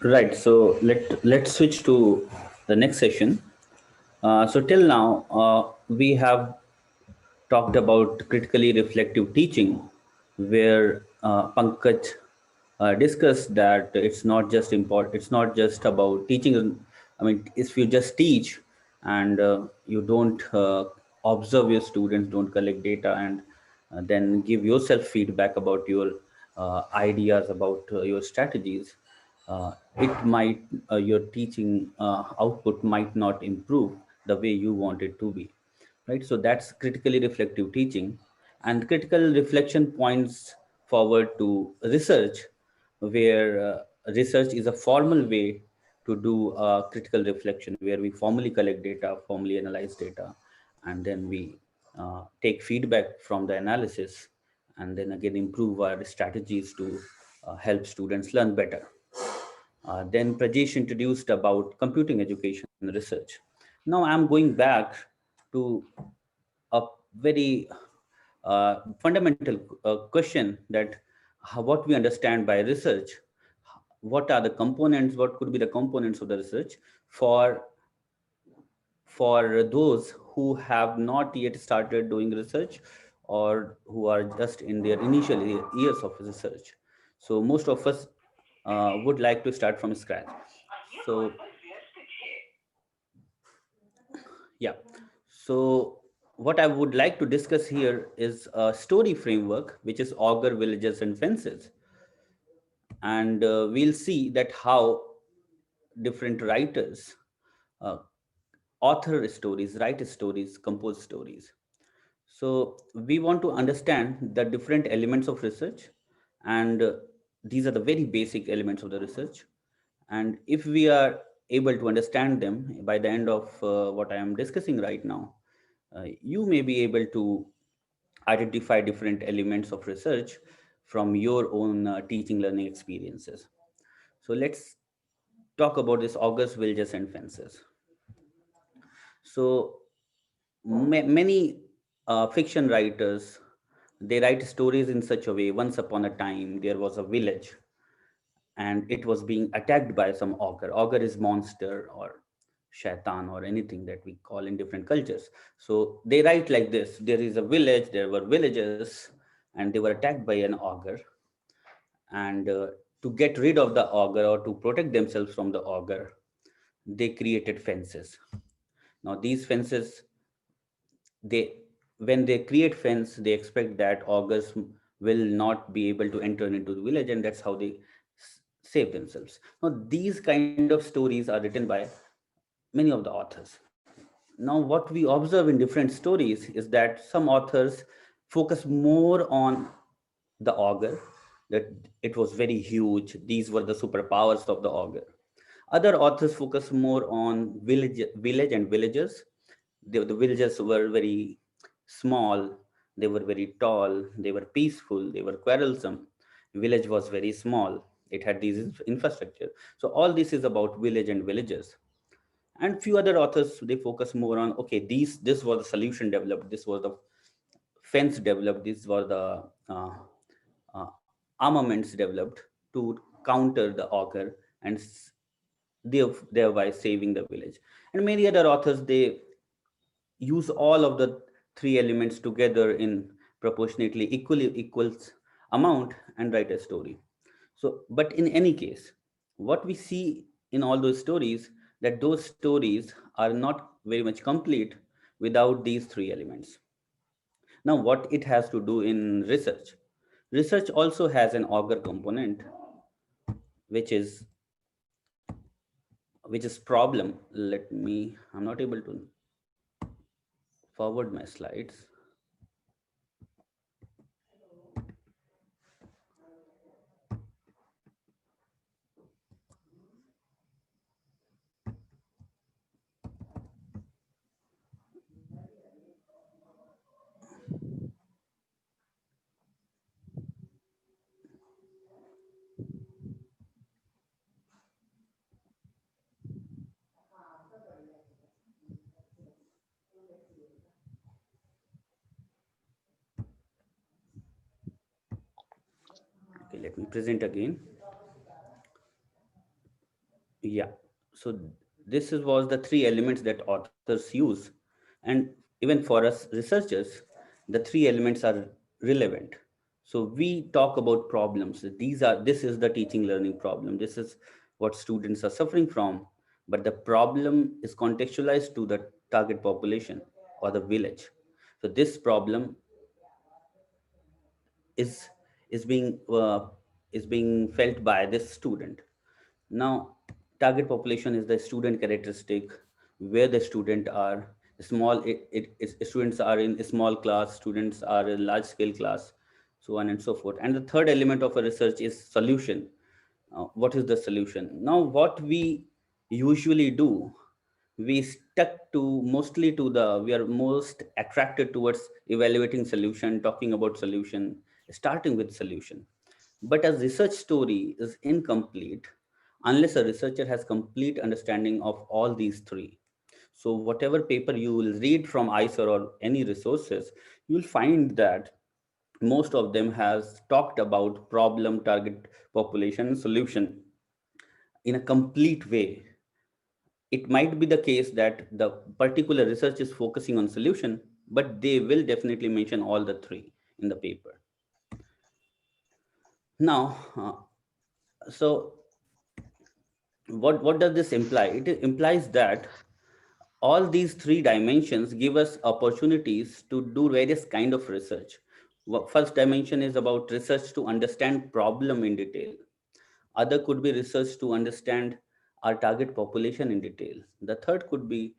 Right. So let's switch to the next session. So till now, we have talked about critically reflective teaching, where Pankaj discussed that it's not just important. It's not just about teaching. I mean, if you just teach and you don't observe your students, don't collect data, and then give yourself feedback about your ideas, about your strategies, it might your teaching output might not improve the way you want it to be, right? So that's critically reflective teaching, and critical reflection points forward to research, where research is a formal way to do critical reflection, where we formally collect data, formally analyze data, and then we take feedback from the analysis, and then again improve our strategies to help students learn better. Then Prajesh introduced about computing education research. Now I'm going back to a very fundamental question, that what we understand by research, what are the components, what could be the components of the research for those who have not yet started doing research, or who are just in their initial years of research. So most of us would like to start from scratch. So yeah. So what I would like to discuss here is a story framework, which is Augur, Villages, and Fences. And we'll see that how different writers uh, author stories, write stories, compose stories. So we want to understand the different elements of research, and these are the very basic elements of the research. And if we are able to understand them by the end of what I am discussing right now, you may be able to identify different elements of research from your own teaching learning experiences. So let's talk about this August, Villages, and Fences. So many fiction writers, they write stories in such a way. Once upon a time there was a village, and it was being attacked by some ogre. Ogre is monster or shaitan or anything that we call in different cultures. So they write like this: there is a village, there were villagers, and they were attacked by an ogre. And to get rid of the ogre, or to protect themselves from the ogre, they created fences. Now these fences, they when they create fence, they expect that augurs will not be able to enter into the village, and that's how they save themselves. Now these kind of stories are written by many of the authors. Now what we observe in different stories is that some authors focus more on the augur, that it was very huge, these were the superpowers of the augur. Other authors focus more on village and villagers. The villagers were very small, they were very tall, they were peaceful, they were quarrelsome. Village was very small, it had these infrastructure. So all this is about village and villagers. And few other authors, they focus more on, okay, these this was the solution developed, this was the fence developed, these were the uh, armaments developed to counter the ogre, and thereby saving the village. And many other authors, they use all of the three elements together in proportionately equally equals amount and write a story. So but in any case, what we see in all those stories, that those stories are not very much complete without these three elements. Now what it has to do in research, research also has an auger component, which is problem. Let me, I'm not able to forward my slides. Okay, let me present again. Yeah. So this is was the three elements that authors use, and even for us researchers, the three elements are relevant. So we talk about problems. This is the teaching learning problem. This is what students are suffering from, but the problem is contextualized to the target population or the village. So this problem is is being uh, is being felt by this student. Now, target population is the student characteristic, where the student are small. Students are in a small class, students are in large scale class, so on and so forth. And the third element of a research is solution. What is the solution? Now, what we usually do, we stuck to mostly to the we are most attracted towards evaluating solution, talking about solution, starting with solution. But a research story is incomplete unless a researcher has complete understanding of all these three. So whatever paper you will read from ICER or any resources, you'll find that most of them has talked about problem, target population, solution in a complete way. It might be the case that the particular research is focusing on solution, but they will definitely mention all the three in the paper. Now, so what does this imply? It implies that all these three dimensions give us opportunities to do various kind of research. First dimension is about research to understand problem in detail. Other could be research to understand our target population in detail. The third could be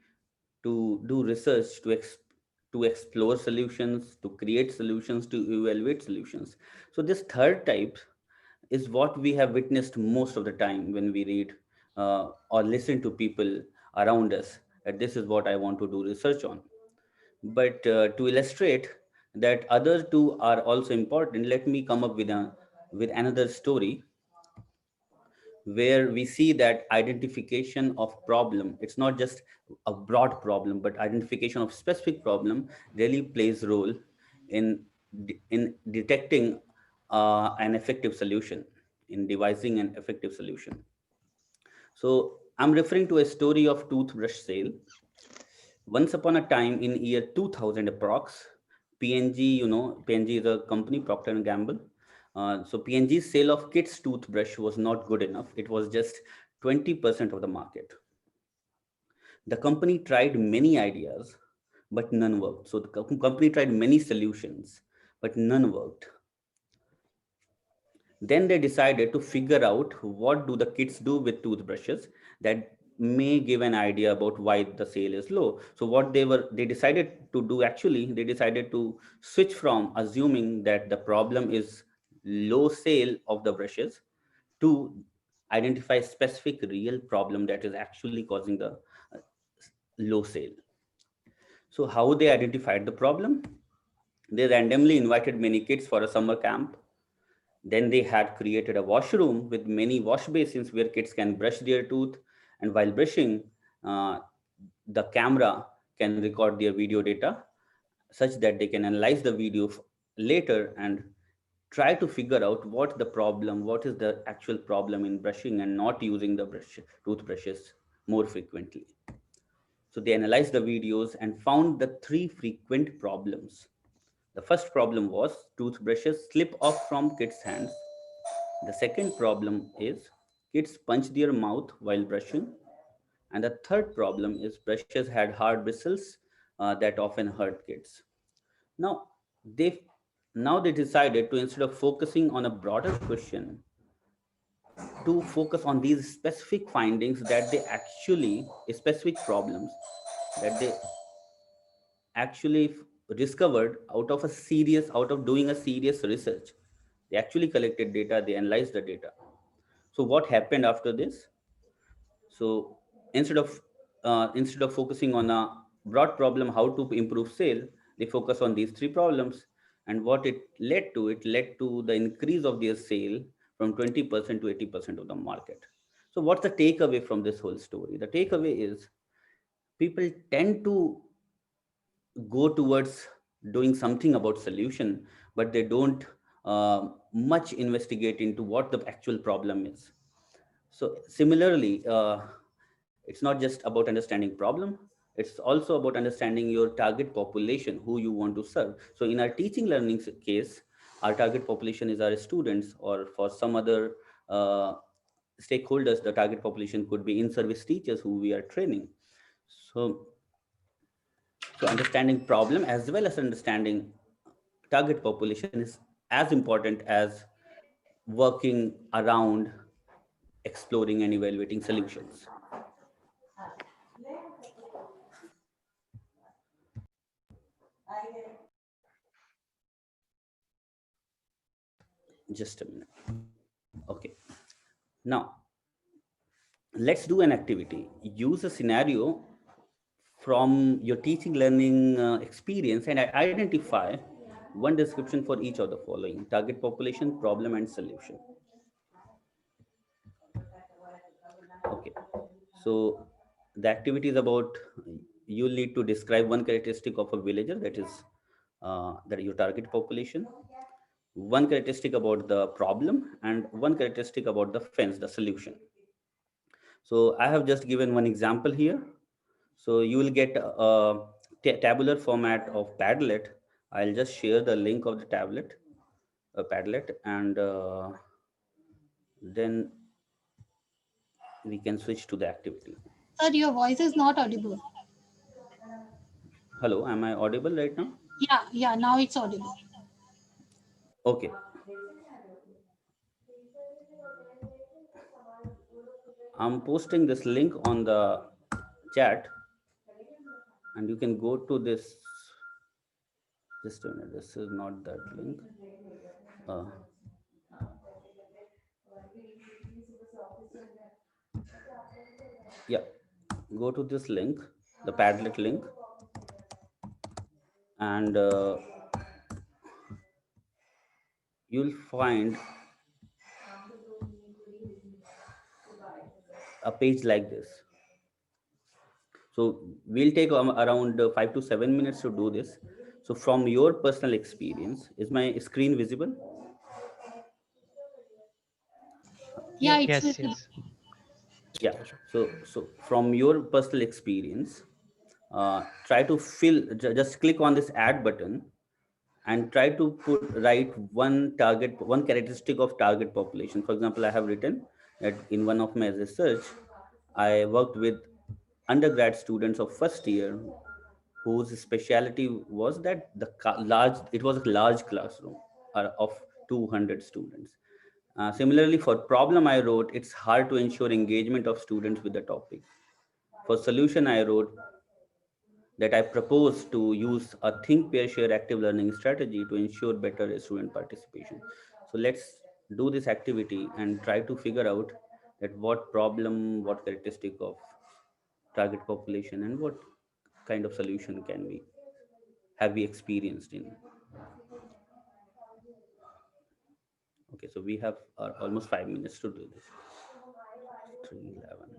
to do research to explore solutions, to create solutions, to evaluate solutions. So this third type is what we have witnessed most of the time when we read or listen to people around us, that this is what I want to do research on. But to illustrate that other two are also important, let me come up with another story where we see that identification of problem, it's not just a broad problem, but identification of specific problem really plays role in in detecting an effective solution, in devising an effective solution. So I'm referring to a story of toothbrush sale. Once upon a time in year 2000 approx, P&G, P&G is a company, Procter and Gamble. So P&G's sale of kids toothbrush was not good enough. It was just 20% of the market. The company tried many ideas, but none worked. So the company tried many solutions, but none worked. Then they decided to figure out what do the kids do with toothbrushes that may give an idea about why the sale is low. So what they decided to do, actually they decided to switch from assuming that the problem is low sale of the brushes to identify specific real problem that is actually causing the uh, low sale. So how they identified the problem? They randomly invited many kids for a summer camp. Then they had created a washroom with many wash basins where kids can brush their tooth, and while brushing, uh, the camera can record their video data such that they can analyze the video later and try to figure out what the problem, what is the actual problem in brushing and not using the toothbrushes more frequently. So they analyzed the videos and found the three frequent problems. The first problem was toothbrushes slip off from kids' hands. The second problem is kids punch their mouth while brushing. And the third problem is brushes had hard bristles that often hurt kids. Now they now they decided to, instead of focusing on a broader question, to focus on these specific findings that they actually specific problems that they actually discovered out of doing a serious research. They actually collected data, they analyzed the data. So what happened after this? So instead of focusing on a broad problem, how to improve sale, they focus on these three problems. And what it led to the increase of their sale from 20% to 80% of the market. So what's the takeaway from this whole story? The takeaway is people tend to go towards doing something about solution, but they don't much investigate into what the actual problem is. So similarly, it's not just about understanding problem. It's also about understanding your target population, who you want to serve. So in our teaching learning case, our target population is our students, or for some other uh, stakeholders, the target population could be in-service teachers who we are training. So, so understanding problem as well as understanding target population is as important as working around exploring and evaluating solutions. Just a minute. Okay. Now, let's do an activity. Use a scenario from your teaching learning experience and identify one description for each of the following: target population, problem, and solution. Okay. So, the activity is about, you'll need to describe one characteristic of a villager, that your target population, one characteristic about the problem, and one characteristic about the fence, the solution. So I have just given one example here. So you will get a tabular format of Padlet. I'll just share the link of the Padlet, and then we can switch to the activity. Sir, your voice is not audible. Hello, am I audible right now? Yeah, yeah, now it's audible. Okay. I'm posting this link on the chat, and you can go to this. Just a minute. This is not that link. Uh, yeah, go to this link, the Padlet link, and you'll find a page like this. So we'll take around 5 to 7 minutes to do this. So from your personal experience, is my screen visible? Yeah, it's Yes, visible. yes. Yeah. So from your personal experience, try to just click on this add button and try to write one characteristic of target population. For example, I have written that in one of my research, I worked with undergrad students of first year whose specialty was that large it was a large classroom of 200 students. Similarly, for problem I wrote, it's hard to ensure engagement of students with the topic. For solution I wrote that I propose to use a think, pair, share active learning strategy to ensure better student participation. So let's do this activity and try to figure out that what problem, what characteristic of target population, and what kind of solution can we have we experienced in. Okay, so we have almost 5 minutes to do this. 3:11.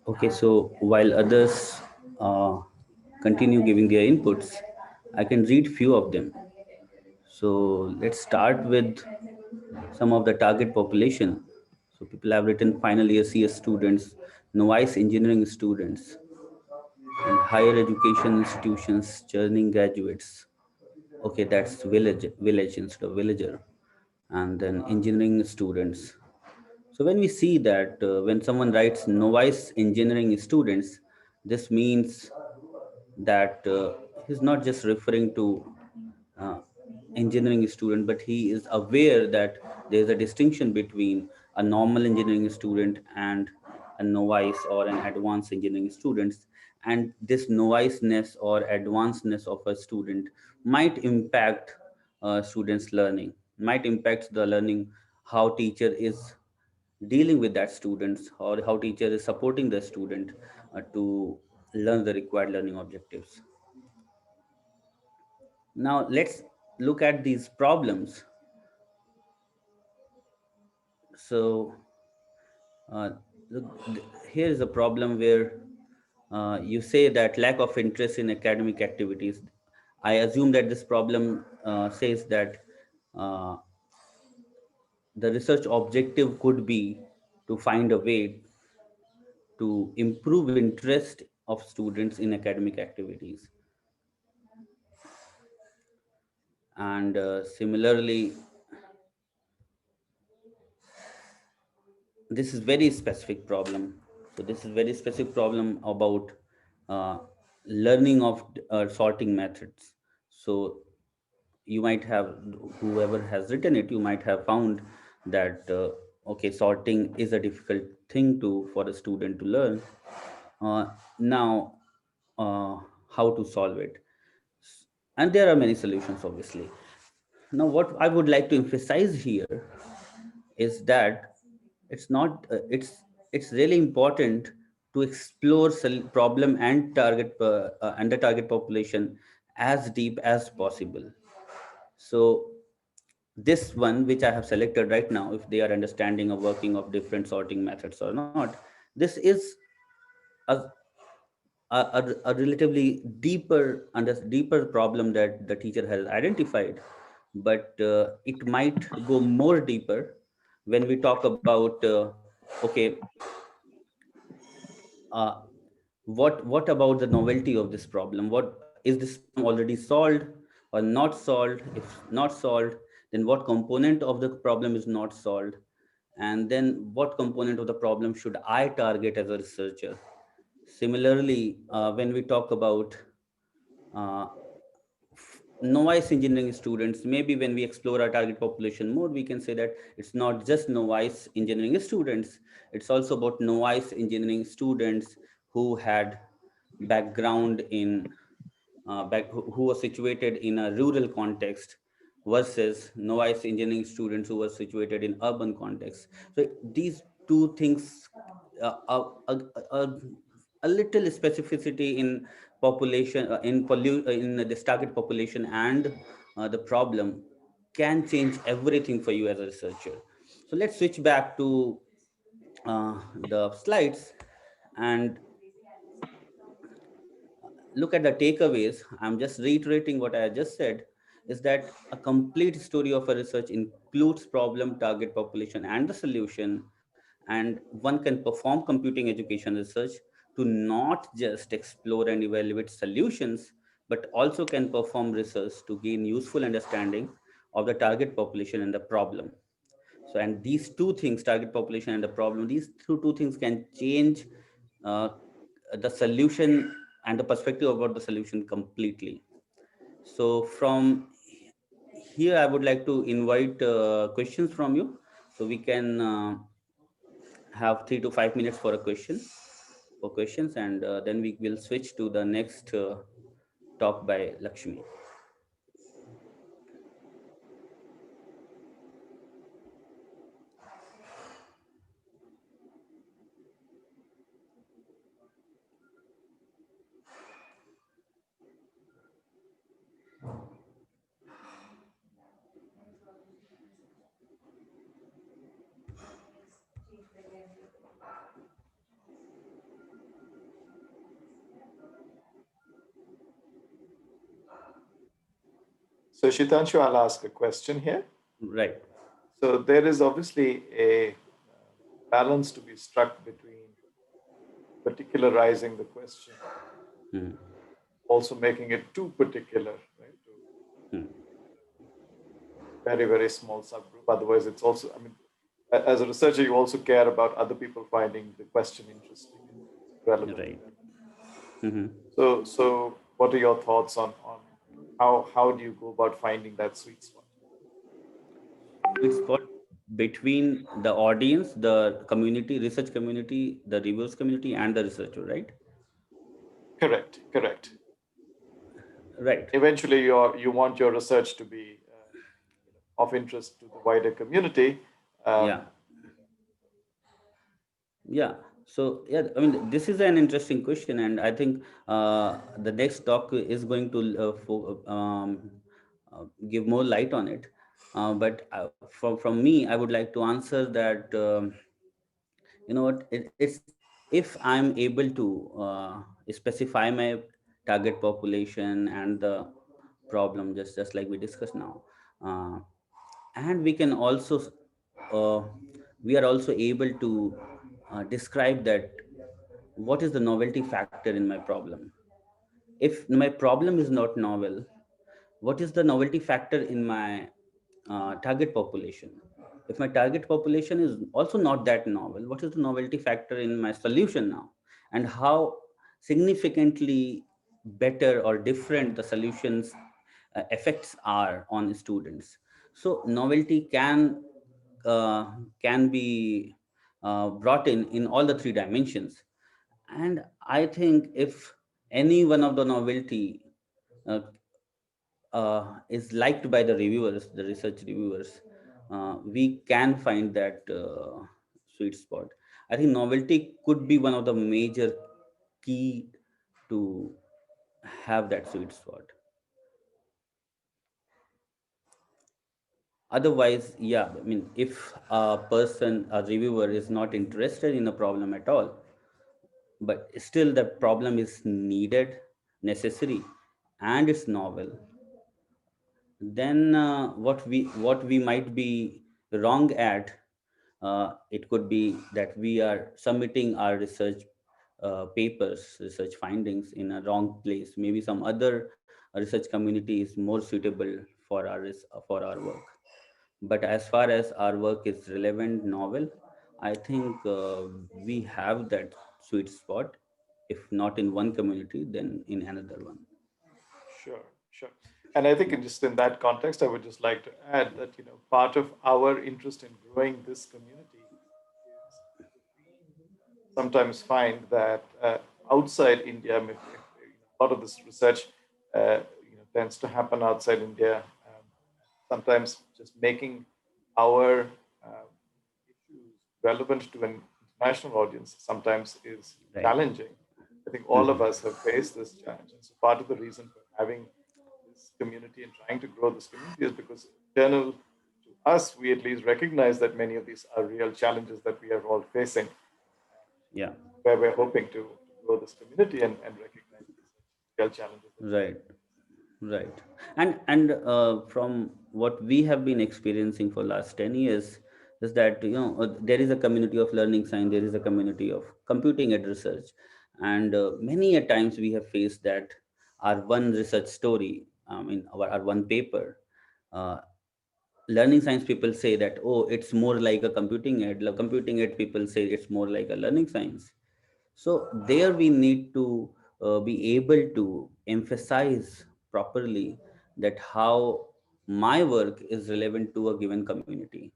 Okay, so while others uh, continue giving their inputs, I can read few of them. So let's start with some of the target population. So people have written final year CS students, novice engineering students, and higher education institutions churning graduates. Okay, that's village instead of villager, and then engineering students. So when we see that when someone writes novice engineering students, this means that he's not just referring to uh, engineering student, but he is aware that there is a distinction between a normal engineering student and a novice or an advanced engineering student. And this noviceness or advancedness of a student might impact students' learning, might impact the learning, how teacher is dealing with that students or how teacher is supporting the student to learn the required learning objectives. Now let's look at these problems. So uh, look, here is a problem where you say that lack of interest in academic activities. I assume that this problem says that uh, the research objective could be to find a way to improve interest of students in academic activities. And similarly, this is very specific problem. So this is very specific problem about uh, learning of sorting methods. So you might have, whoever has written it, you might have found that okay, sorting is a difficult thing to for a student to learn. Now how to solve it, and there are many solutions obviously. Now what I would like to emphasize here is that it's not it's really important to explore problem and the target population as deep as possible. So this one which I have selected right now, if they are understanding a working of different sorting methods or not, this is a, a relatively deeper problem that the teacher has identified, but it might go more deeper when we talk about okay, uh, what about the novelty of this problem? What is this problem already solved or not solved? If not solved, then what component of the problem is not solved, and then what component of the problem should I target as a researcher? Similarly, when we talk about uh, novice engineering students, maybe when we explore our target population more, we can say that it's not just novice engineering students, it's also about novice engineering students who had background in who were situated in a rural context versus novice engineering students who were situated in urban context. So these two things, a, a little specificity in population in this target population and the problem can change everything for you as a researcher. So let's switch back to the slides and look at the takeaways. I'm just reiterating what I just said, is that a complete story of a research includes problem, target population, and the solution. And one can perform computing education research to not just explore and evaluate solutions, but also can perform research to gain useful understanding of the target population and the problem. So, and these two things, target population and the problem, these two things can change uh, the solution and the perspective about the solution completely. So from here, I would like to invite questions from you. So we can have 3 to 5 minutes for a question, for questions, and then we will switch to the next talk by Lakshmi. So, Shitanshu, I'll ask a question here. Right. So, there is obviously a balance to be struck between particularizing the question, Hmm. also making it too particular, right? To very, very small subgroup. Otherwise, it's also, I mean, as a researcher, you also care about other people finding the question interesting and relevant to Right. them. Hmm. So what are your thoughts on how do you go about finding that sweet spot? Sweet spot between the audience, the community, research community, the reviewers community, and the researcher, right? Correct, correct. Right. Eventually, you want your research to be of interest to the wider community. Um, Yeah. Yeah. So yeah, I mean, this is an interesting question, and I think the next talk is going to give more light on it. But from me, I would like to answer that. You know what? It's if I'm able to specify my target population and the problem, just like we discussed now, uh, and we can also uh, we are also able to describe that what is the novelty factor in my problem. If my problem is not novel, what is the novelty factor in my target population? If my target population is also not that novel, what is the novelty factor in my solution now? And how significantly better or different the solutions effects are on students? So novelty uh, can be brought in all the three dimensions. And I think if any one of the novelty uh, is liked by the reviewers, the research reviewers, we can find that sweet spot. I think novelty could be one of the major key to have that sweet spot. Otherwise, yeah, I mean, if a person, a reviewer, is not interested in a problem at all, but still the problem is needed, necessary, and it's novel, then what we might be wrong at, it could be that we are submitting our research papers, research findings in a wrong place. Maybe some other research community is more suitable for for our work. But as far as our work is relevant, novel, I think we have that sweet spot. If not in one community, then in another one. Sure, sure. And I think just in that context, I would just like to add that part of our interest in growing this community is sometimes find that outside India, a lot of this research tends to happen outside India. Sometimes just making our issues relevant to an international audience sometimes is Right. challenging. I think all of Hmm. us have faced this challenge. And so part of the reason for having this community and trying to grow this community is because internal to us, we at least recognize that many of these are real challenges that we are all facing, Yeah. where we're hoping to grow this community and recognize these real challenges that we Right. Right. And from what we have been experiencing for last 10 years is that there is a community of learning science, there is a community of computing and research, and many a times we have faced that our one research story, in our one paper, uh, learning science people say that, oh, it's more like a computing ed. Computing ed people say it's more like a learning science. So there we need to be able to emphasize properly that how my work is relevant to a given community.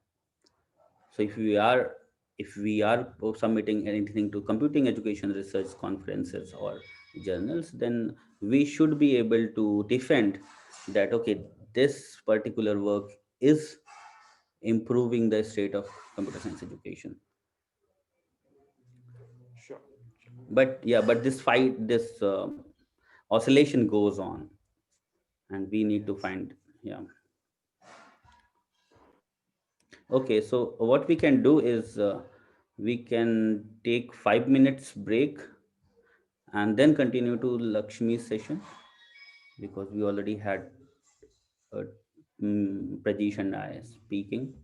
So if we are submitting anything to computing education research conferences or journals, then we should be able to defend that, okay, this particular work is improving the state of computer science education. sure, sure. But yeah, but this fight, this oscillation goes on, and we need to Yes. find. Yeah. Okay, so what we can do is we can take 5 minutes break and then continue to Lakshmi's session, because we already had Prajesh and I speaking.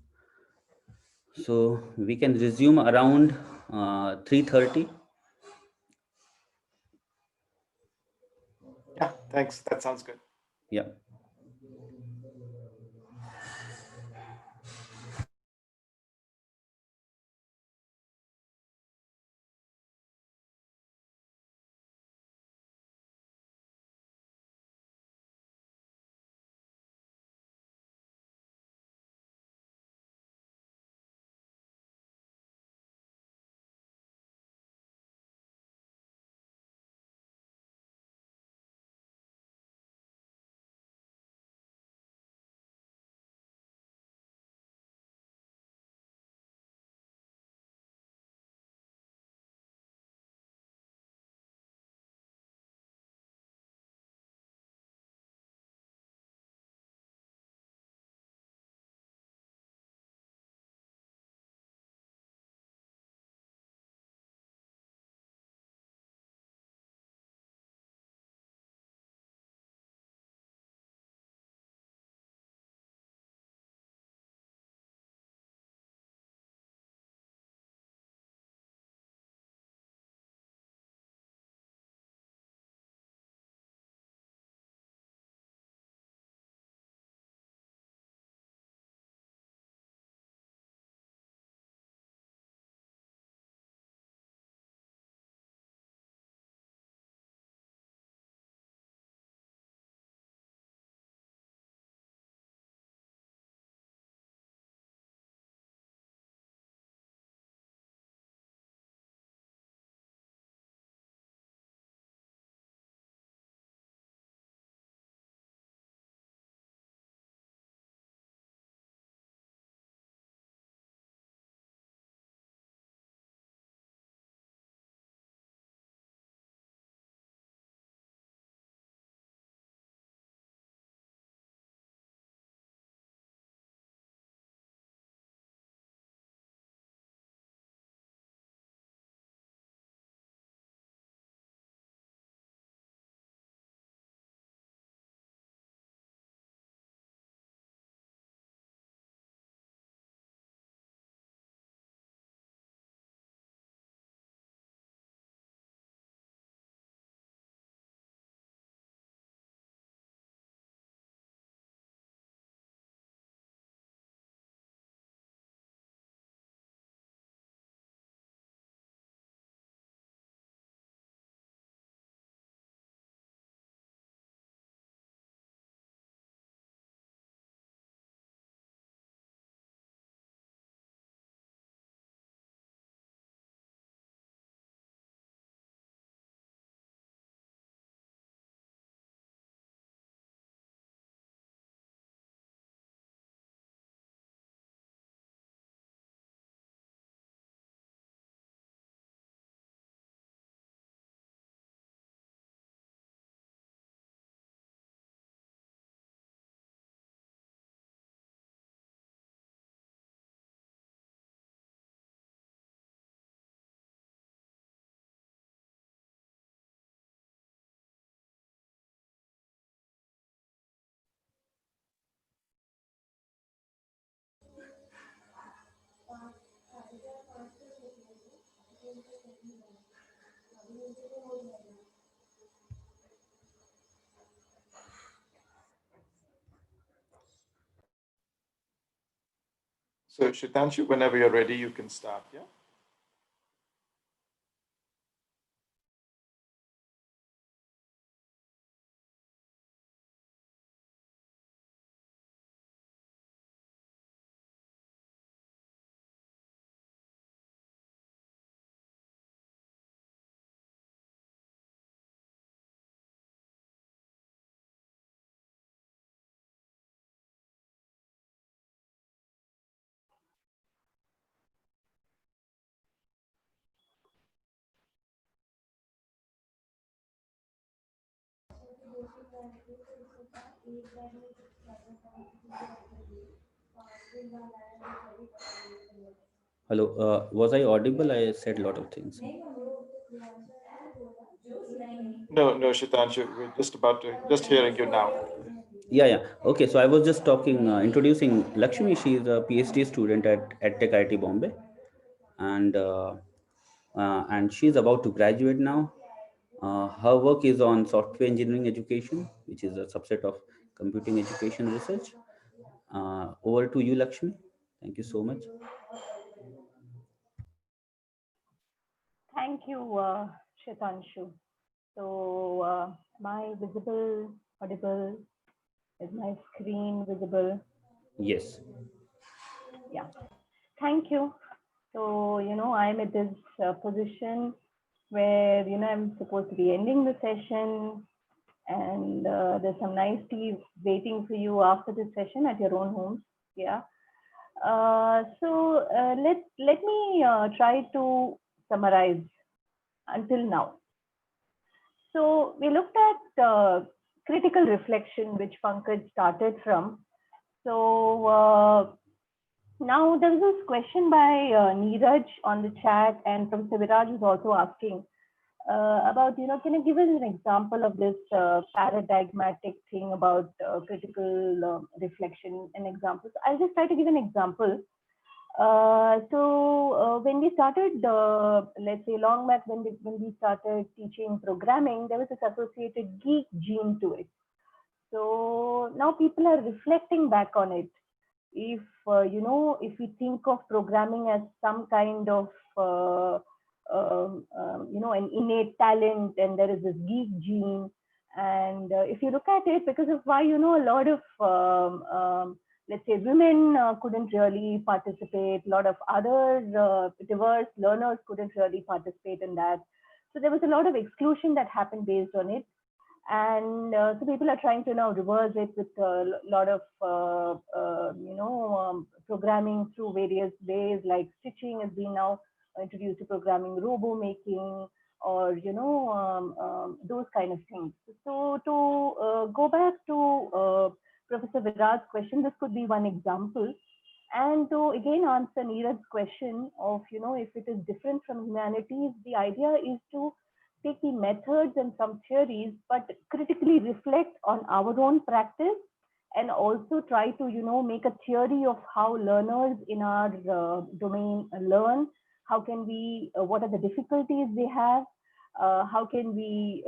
So we can resume around 3:30. Yeah, thanks. That sounds good. Yeah. So, Shitanshu, whenever you're ready, you can start. Yeah. Hello. Was I audible? I said a lot of things. No, no, Shitanshu, we're just about to, just hearing you now. Yeah. Okay, so I was just talking, introducing Lakshmi. She's a PhD student at Tech IIT Bombay, and she's about to graduate now. Her work is on software engineering education, which is a subset of computing education research. Over to you, Lakshmi. Thank you so much. Thank you, Shitanshu. So, am I visible, audible? Is my screen visible? Yes. Yeah. Thank you. So, I'm at this position where, I'm supposed to be ending the session, and there's some nice tea waiting for you after this session at your own homes. Yeah. Let me try to summarize until now. So we looked at critical reflection, which Pankaj started from. So now there was this question by Neeraj on the chat, and from Siviraj is also asking about, can you give us an example of this paradigmatic thing about critical reflection and examples? I'll just try to give an example. When we started, let's say long back when we started teaching programming, there was this associated geek gene to it. So now people are reflecting back on it. If if we think of programming as some kind of an innate talent, and there is this geek gene, and if you look at it, because of why a lot of let's say women couldn't really participate, a lot of other diverse learners couldn't really participate in that. So there was a lot of exclusion that happened based on it, and so people are trying to now reverse it with a lot of programming through various ways, like stitching has been now introduced to programming, robo making, or those kind of things. So to go back to Professor Viraj's question, this could be one example. And to again answer Neeraj's question of, if it is different from humanities, the idea is to take the methods and some theories, but critically reflect on our own practice, and also try to, make a theory of how learners in our domain learn. How can we, what are the difficulties they have? How can we,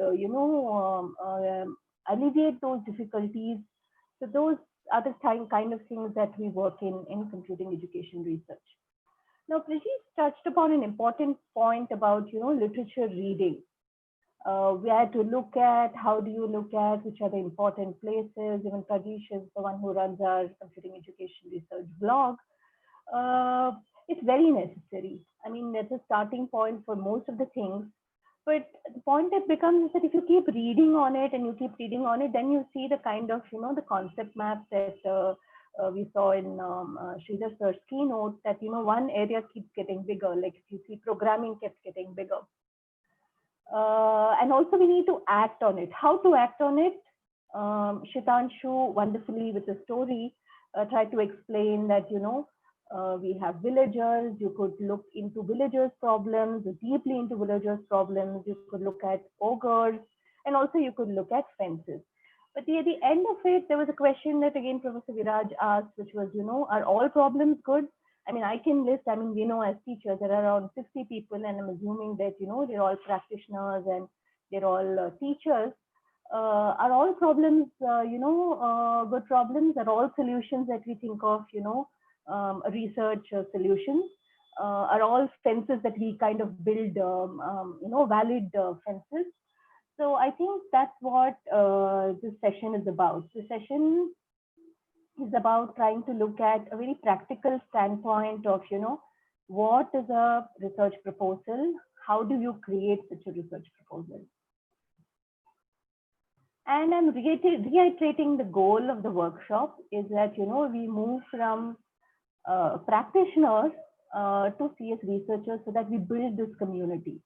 alleviate those difficulties? So those are the kind of things that we work in computing education research. Now, Prajeet touched upon an important point about, literature reading. We had to look at how do you look at which are the important places. Even Prajesh is the one who runs our computing education research blog. Uh, it's very necessary. I mean, that's a starting point for most of the things. But the point that becomes is that if you keep reading on it and you keep reading on it, then you see the kind of, the concept map that we saw in Sridhar sir's keynote, that, one area keeps getting bigger. Like if you see programming keeps getting bigger. And also we need to act on it. How to act on it? Shitanshu wonderfully with the story tried to explain that, we have villagers. You could look into villagers' problems, deeply into villagers' problems. You could look at ogres, and also you could look at fences. But at the end of it, there was a question that again Professor Viraj asked, which was, are all problems good? I mean, I can list, I mean, we know as teachers, there are around 60 people, and I'm assuming that, they're all practitioners and they're all teachers. Are all problems, good problems? Are all solutions that we think of, research solutions? Are all fences that we kind of build, valid fences? So I think that's what this session is about. This session is about trying to look at a very practical standpoint of, what is a research proposal? How do you create such a research proposal? And I'm reiterating the goal of the workshop is that, we move from practitioners to CS researchers so that we build this community.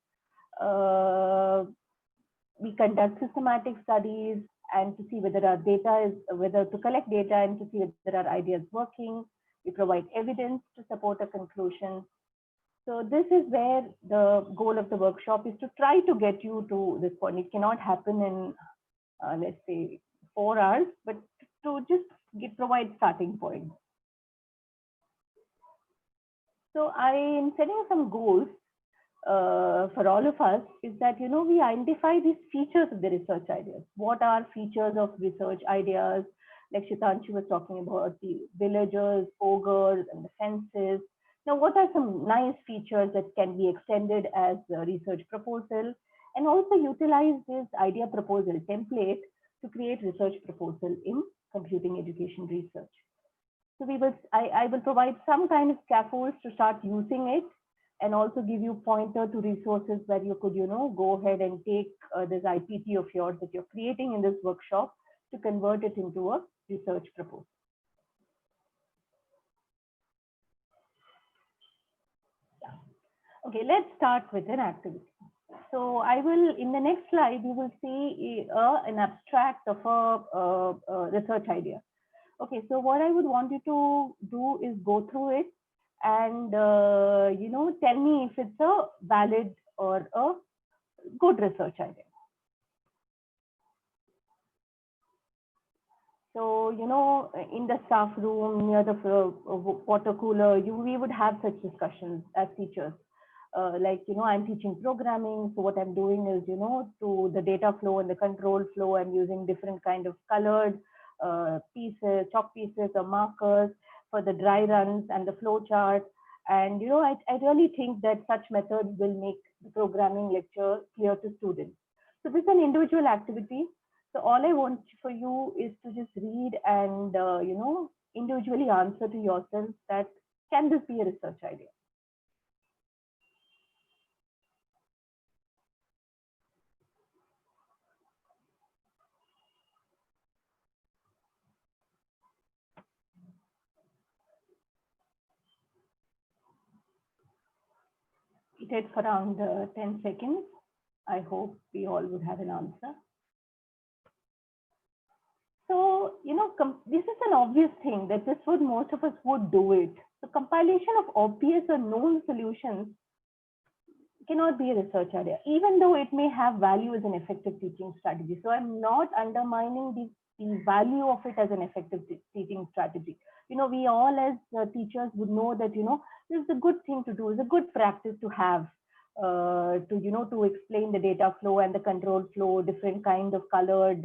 We conduct systematic studies and to see whether our data is, whether to collect data and to see whether our idea is working. We provide evidence to support a conclusion. So this is where the goal of the workshop is, to try to get you to this point. It cannot happen in, let's say, 4 hours, but to just provide starting point. So I am setting some goals for all of us, is that, you know, we identify these features of the research ideas. What are features of research ideas? Like Shitanshu was talking about the villagers, ogres, and the fences. Now, what are some nice features that can be extended as a research proposal? And also utilize this idea proposal template to create research proposal in computing education research. So I will provide some kind of scaffolds to start using it, and also give you pointer to resources where you could, you know, go ahead and take this IPT of yours that you're creating in this workshop to convert it into a research proposal. Okay, let's start with an activity. So I will, in the next slide, you will see an abstract of a research idea. Okay, so what I would want you to do is go through it and, you know, tell me if it's a valid or a good research idea. So, you know, in the staff room near the water cooler, we would have such discussions as teachers. Like, you know, I'm teaching programming. So what I'm doing is, you know, to the data flow and the control flow, I'm using different kind of colored pieces, chalk pieces or markers for the dry runs and the flow chart. And, you know, I really think that such methods will make the programming lecture clear to students. So this is an individual activity. So all I want for you is to just read and, you know, individually answer to yourself that, can this be a research idea? It takes around 10 seconds. I hope we all would have an answer. So, you know, this is an obvious thing that this would, most of us would do it. The compilation of obvious or known solutions cannot be a research idea, even though it may have value as an effective teaching strategy. So I'm not undermining the value of it as an effective teaching strategy. You know, we all as teachers would know that, you know, this is a good thing to do, it's a good practice to have, to, you know, to explain the data flow and the control flow, different kind of colored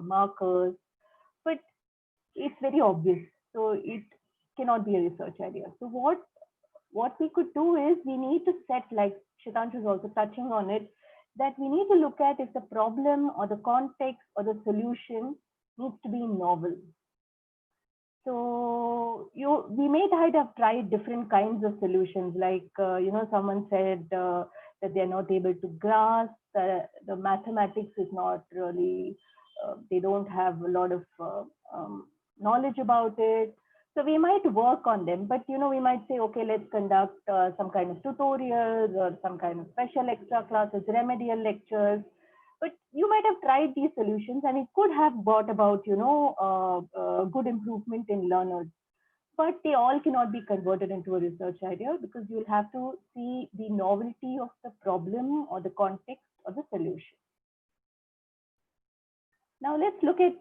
markers, but it's very obvious. So it cannot be a research idea. So what we could do is, we need to set, like Shitanshu is also touching on it, that we need to look at if the problem or the context or the solution needs to be novel. So we may have tried different kinds of solutions, like, you know, someone said that they're not able to grasp, the mathematics is not really, they don't have a lot of knowledge about it. So we might work on them, but, you know, we might say, okay, let's conduct some kind of tutorials or some kind of special extra classes, remedial lectures. But you might have tried these solutions and it could have brought about, you know, good improvement in learners. But they all cannot be converted into a research idea, because you'll have to see the novelty of the problem or the context or the solution. Now let's look at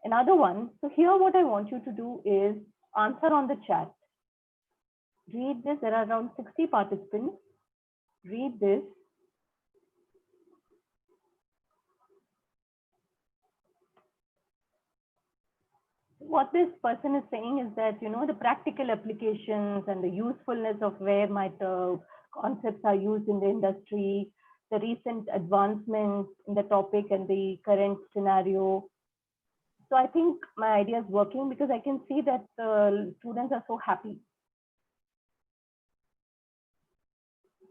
another one. So here what I want you to do is answer on the chat. Read this. There are around 60 participants. Read this. What this person is saying is that, you know, the practical applications and the usefulness of where my concepts are used in the industry, the recent advancements in the topic and the current scenario. So I think my idea is working, because I can see that the students are so happy.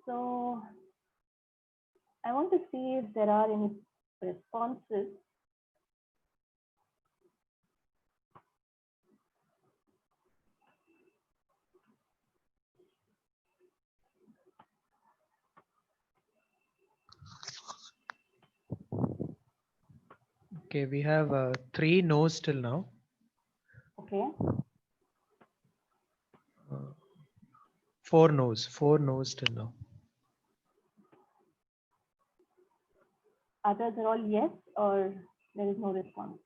So I want to see if there are any responses. Okay, we have 3 no's till now. Okay. 4 no's till now. Others are all yes, or there is no response?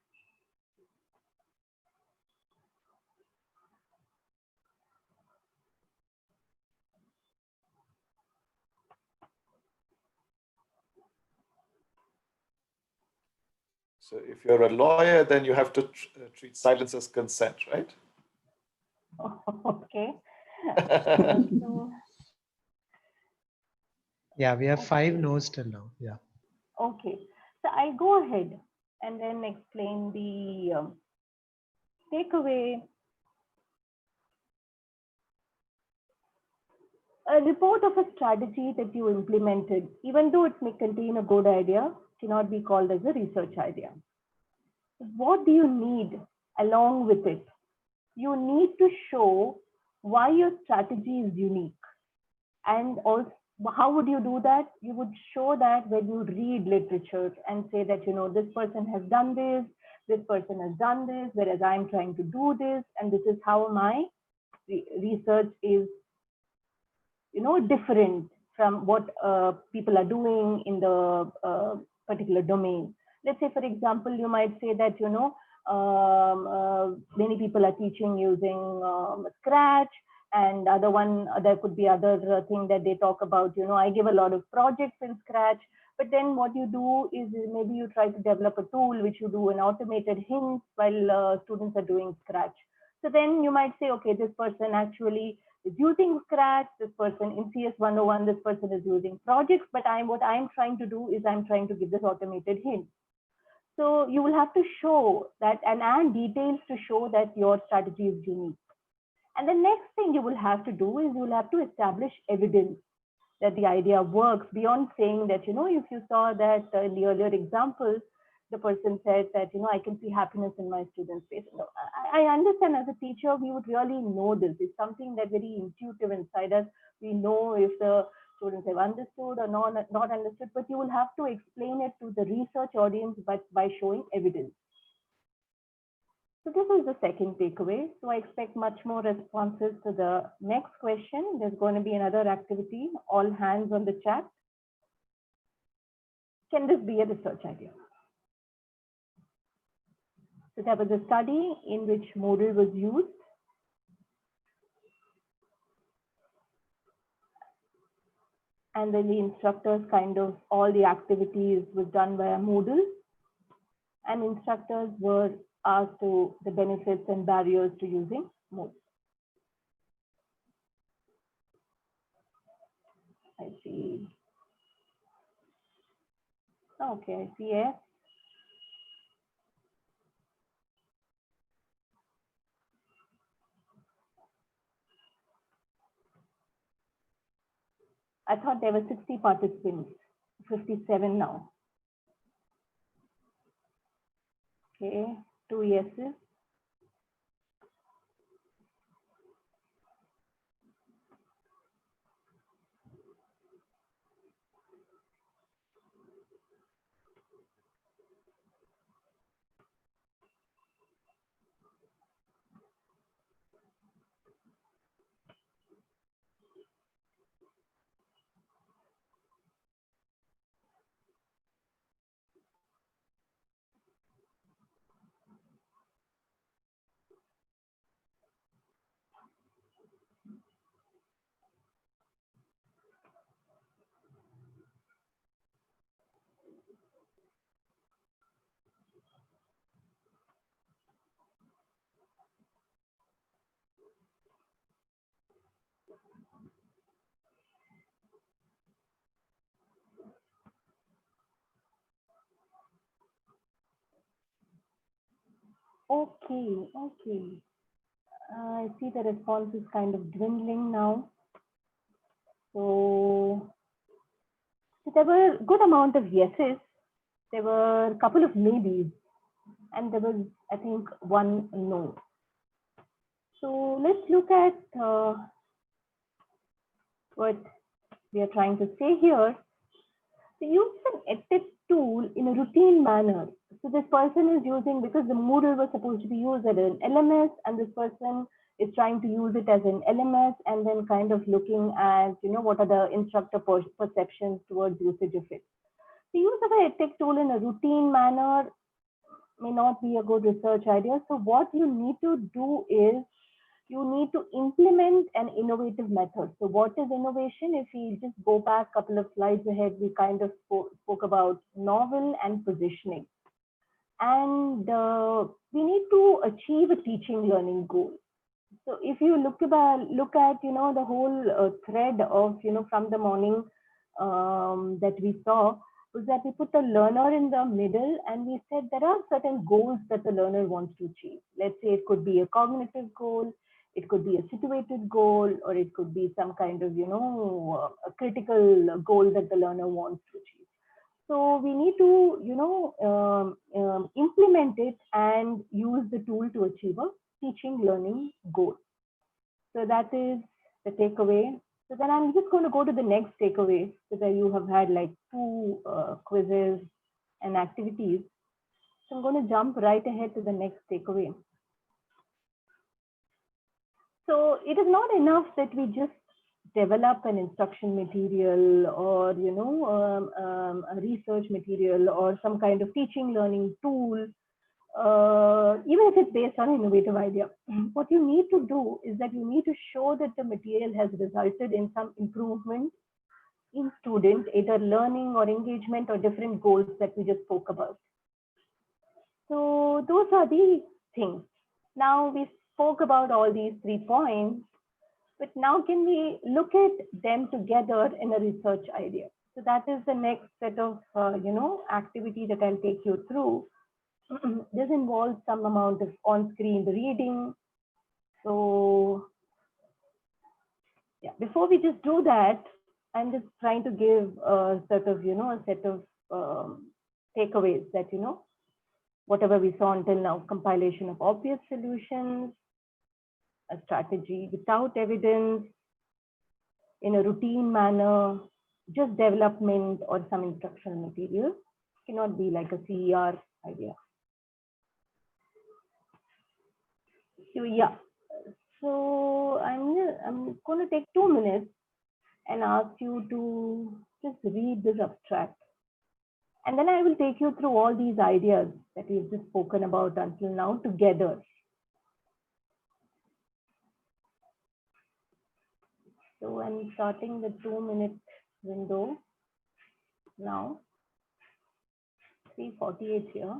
So if you're a lawyer, then you have to treat silence as consent, right? Okay. So, Yeah, we have 5 okay. no's till now. Yeah. Okay. So I'll go ahead and then explain the takeaway. A report of a strategy that you implemented, even though it may contain a good idea, cannot be called as a research idea. What do you need along with it? You need to show why your strategy is unique. And also, how would you do that? You would show that when you read literature and say that, you know, this person has done this person has done this, whereas I'm trying to do this, and this is how my research is, you know, different from what people are doing in the particular domain. Let's say, for example, you might say that, you know, many people are teaching using Scratch, and other one, there could be other thing that they talk about, you know, I give a lot of projects in Scratch, but then what you do is maybe you try to develop a tool which you do an automated hints while students are doing Scratch. So then you might say, okay, this person actually is using Scratch, this person in CS 101, this person is using projects, but what I'm trying to do is I'm trying to give this automated hint. So you will have to show that and add details to show that your strategy is unique. And the next thing you will have to do is you will have to establish evidence that the idea works beyond saying that, you know, if you saw that in the earlier example, the person said that, you know, I can see happiness in my students' face. No, I understand as a teacher, we would really know this. It's something that very intuitive inside us. We know if the students have understood or not understood, but you will have to explain it to the research audience but by showing evidence. So this is the second takeaway. So I expect much more responses to the next question. There's going to be another activity, all hands on the chat. Can this be a research idea? So there was a study in which Moodle was used. And then the instructors kind of, all the activities was done via Moodle. And instructors were asked to the benefits and barriers to using Moodle. I see. Okay, I see it. I thought there were 60 participants, 57 now. Okay, 2 yeses. Okay, okay. I see the response is kind of dwindling now. So there were a good amount of yeses. There were a couple of maybes. And there was, I think, one no. So let's look at what we are trying to say here. So use an EdTech tool in a routine manner. So this person is using, because the Moodle was supposed to be used as an LMS, and this person is trying to use it as an LMS and then kind of looking at, you know, what are the instructor perceptions towards usage of it. The use of an EdTech tool in a routine manner may not be a good research idea. So what you need to do is you need to implement an innovative method. So what is innovation? If we just go back a couple of slides ahead, we kind of spoke about novel and positioning. And we need to achieve a teaching learning goal. So if you look at the whole thread of from the morning that we saw, was that we put the learner in the middle and we said there are certain goals that the learner wants to achieve. Let's say it could be a cognitive goal, it could be a situated goal, or it could be some kind of a critical goal that the learner wants to achieve. So we need to implement it and use the tool to achieve a teaching learning goal. So that is the takeaway. So then I'm just going to go to the next takeaway, so that you have had like two quizzes and activities. So I'm going to jump right ahead to the next takeaway. So it is not enough that we just develop an instruction material or a research material or some kind of teaching learning tool, even if it's based on an innovative idea. What you need to do is that you need to show that the material has resulted in some improvement in student, either learning or engagement or different goals that we just spoke about. So those are the things. Now we spoke about all these 3 points, but now can we look at them together in a research idea? So that is the next set of activity that I'll take you through. This involves some amount of on-screen reading. So yeah, before we just do that, I'm just trying to give a sort of a set of takeaways that whatever we saw until now: compilation of obvious solutions, a strategy without evidence, in a routine manner, just development or some instructional material. Cannot be like a CER idea. So yeah, so I'm going to take 2 minutes and ask you to just read this abstract. And then I will take you through all these ideas that we've just spoken about until now together. So I'm starting the 2-minute window now. 3:48 here.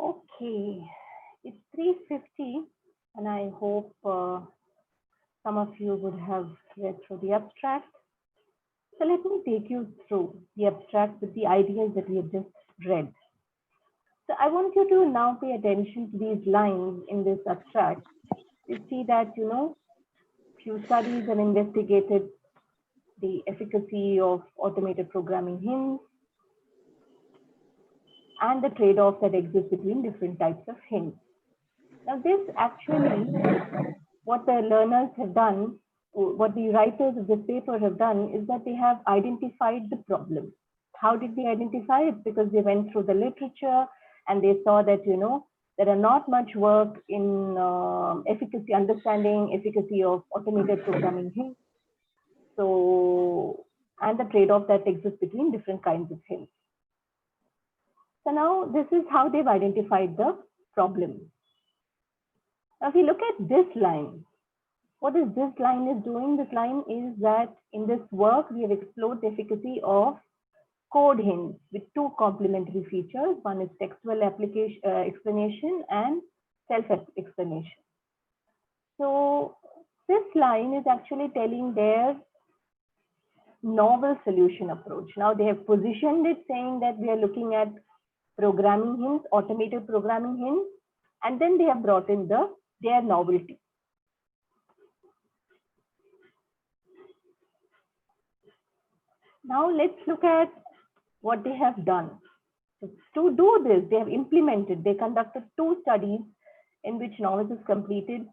Okay, it's 3:50, and I hope some of you would have read through the abstract. So let me take you through the abstract with the ideas that we have just read. So I want you to now pay attention to these lines in this abstract. You see that, few studies have investigated the efficacy of automated programming hints and the trade-off that exists between different types of hints. Now this actually, what the learners have done, what the writers of this paper have done, is that they have identified the problem. How did they identify it? Because they went through the literature and they saw that, there are not much work in understanding efficacy of automated programming hints. So, and the trade-off that exists between different kinds of hints. So now this is how they've identified the problem. Now, if you look at this line, what is this line is doing? This line is that in this work, we have explored the efficacy of code hints with two complementary features. One is textual application explanation and self-explanation. So this line is actually telling their novel solution approach. Now they have positioned it saying that we are looking at programming hints, automated programming hints, and then they have brought in their novelty. Now let's look at what they have done. So to do this, they have implemented, they conducted two studies in which novices completed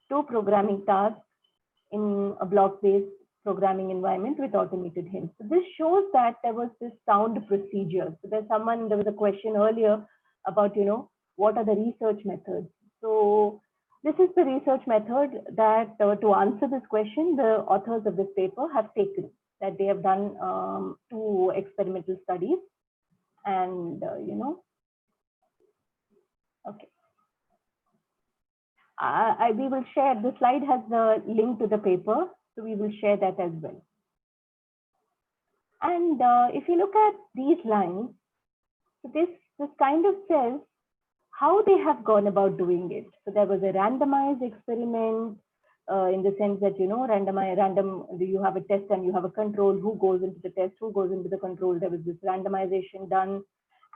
two programming tasks in a block-based programming environment with automated hints. So this shows that there was this sound procedure. So there was a question earlier about, what are the research methods? So this is the research method that to answer this question, the authors of this paper have taken, that they have done two experimental studies and, okay. We will share, the slide has the link to the paper, so we will share that as well. And if you look at these lines, so this kind of says how they have gone about doing it. So there was a randomized experiment in the sense that, random, you have a test and you have a control, who goes into the test, who goes into the control. There was this randomization done.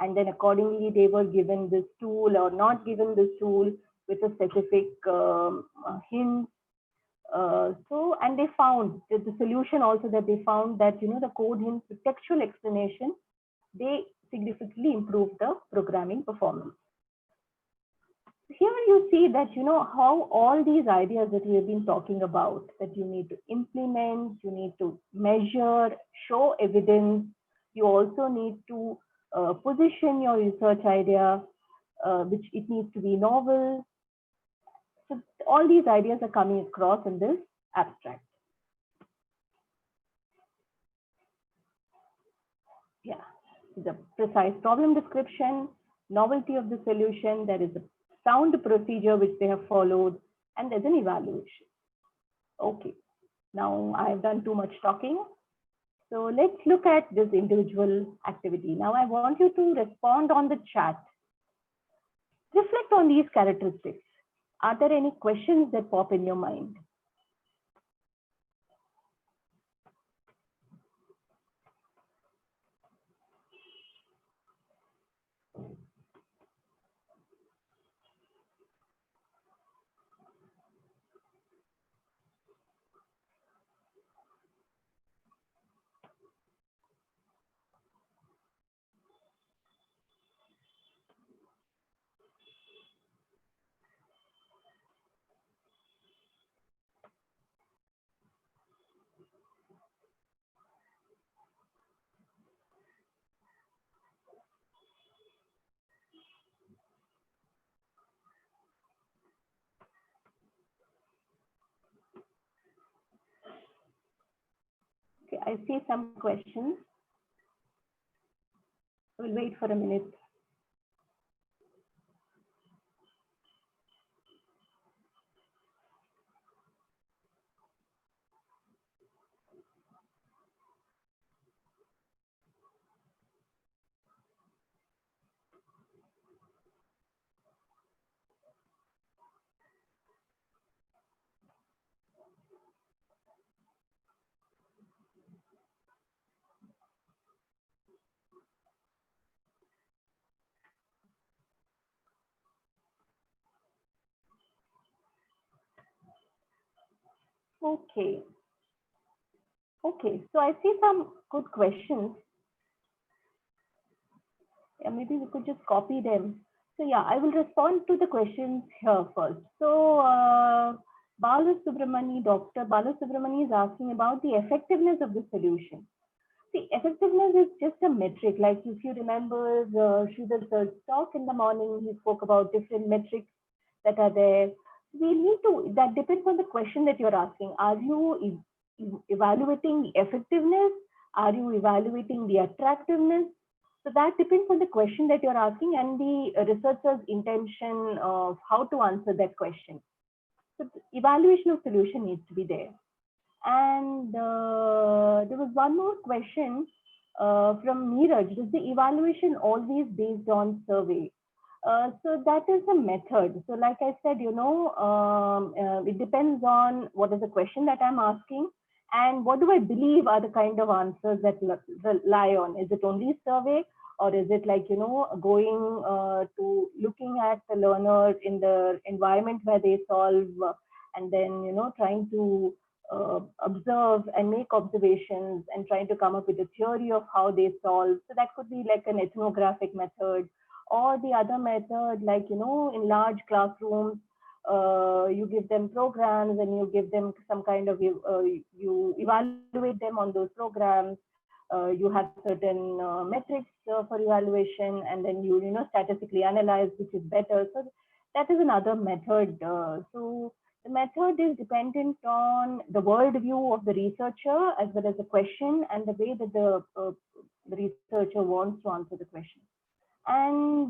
And then accordingly, they were given this tool or not given this tool with a specific hint. And they found that the solution also that they found that, the code hints with textual explanation, they significantly improved the programming performance. Here you see that, how all these ideas that we have been talking about, that you need to implement, you need to measure, show evidence, you also need to position your research idea, which it needs to be novel. So all these ideas are coming across in this abstract. Yeah, the precise problem description, novelty of the solution, there is a sound procedure which they have followed, and there's an evaluation. Okay, now I've done too much talking. So let's look at this individual activity. Now I want you to respond on the chat. Reflect on these characteristics. Are there any questions that pop in your mind? Okay, I see some questions. We'll wait for a minute. Okay. Okay, so I see some good questions. Yeah, maybe we could just copy them. So yeah, I will respond to the questions here first. So Balasubramani, Dr. Balasubramani is asking about the effectiveness of the solution. See, effectiveness is just a metric. Like if you remember Sridhar sir's talk in the morning, he spoke about different metrics that are there. We need to, that depends on the question that you're asking. Are you evaluating the effectiveness? Are you evaluating the attractiveness? So that depends on the question that you're asking and the researcher's intention of how to answer that question. So the evaluation of solution needs to be there. And there was one more question from Neeraj, is the evaluation always based on survey? So that is a method. So like I said, it depends on what is the question that I'm asking and what do I believe are the kind of answers that rely on. Is it only survey, or is it like, going to looking at the learner in the environment where they solve, and then, trying to observe and make observations and trying to come up with a theory of how they solve. So that could be like an ethnographic method, or the other method, like, in large classrooms, you give them programs and you give them some kind of, you evaluate them on those programs. You have certain metrics for evaluation, and then you statistically analyze which is better. So that is another method. So the method is dependent on the worldview of the researcher as well as the question and the way that the researcher wants to answer the question. And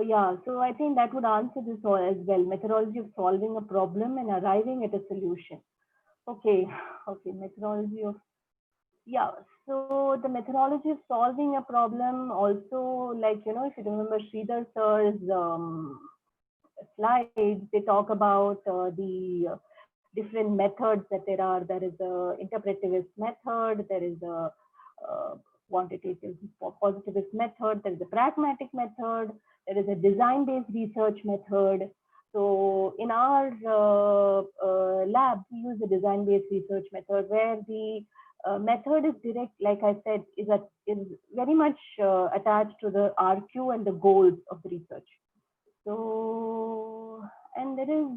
yeah, so I think that would answer this all as well. Methodology of solving a problem and arriving at a solution. Okay, okay, methodology of, yeah. So the methodology of solving a problem also, like, if you remember Sridhar sir's slides, they talk about the different methods that there are. There is a interpretivist method, there is a quantitative positivist method, there is a pragmatic method, there is a design-based research method. So in our lab, we use the design-based research method, where the method is direct, like I said, is very much attached to the RQ and the goals of the research. So, and there is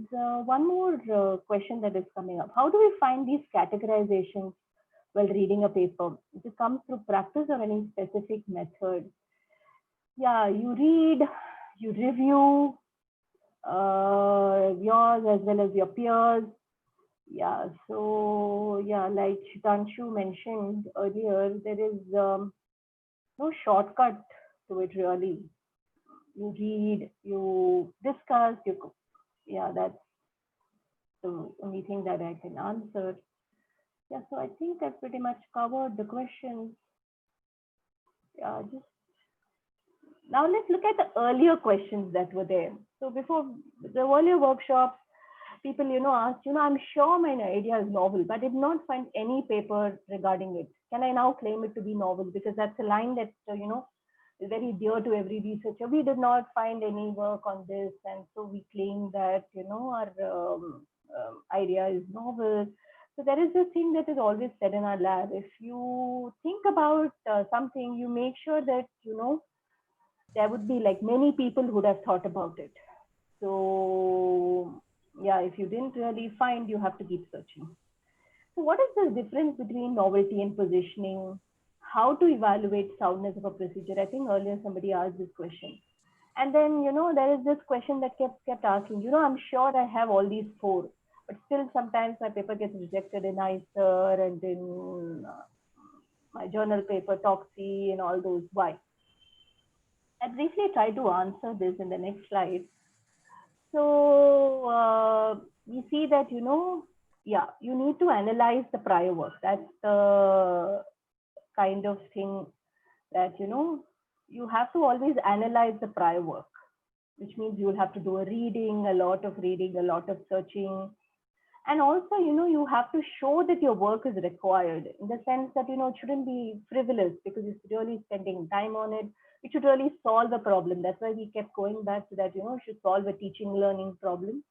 one more question that is coming up. How do we find these categorizations while reading a paper? Does it come through practice or any specific method? Yeah, you read, you review yours as well as your peers. Yeah, so yeah, like Shitanshu mentioned earlier, there is no shortcut to it really. You read, you discuss, yeah, that's the only thing that I can answer. Yeah, so I think I pretty much covered the questions. Yeah, just now let's look at the earlier questions that were there. So before the earlier workshops, people, asked, I'm sure my idea is novel, but did not find any paper regarding it. Can I now claim it to be novel? Because that's a line that, is very dear to every researcher. We did not find any work on this, and so we claim that, our idea is novel. So there is this thing that is always said in our lab. If you think about something, you make sure that, there would be like many people who would have thought about it. So yeah, if you didn't really find, you have to keep searching. So what is the difference between novelty and positioning? How to evaluate soundness of a procedure? I think earlier somebody asked this question. And then, there is this question that kept asking, I'm sure I have all these 4, but still sometimes my paper gets rejected in ICER and in my journal paper, TOXI, and all those. Why? I briefly try to answer this in the next slide. So we see that, yeah, you need to analyze the prior work. That's the kind of thing that, you have to always analyze the prior work, which means you will have to do a reading, a lot of searching. And also, you have to show that your work is required, in the sense that, it shouldn't be frivolous because you're really spending time on it. It should really solve a problem. That's why we kept going back to that, it should solve a teaching learning problem.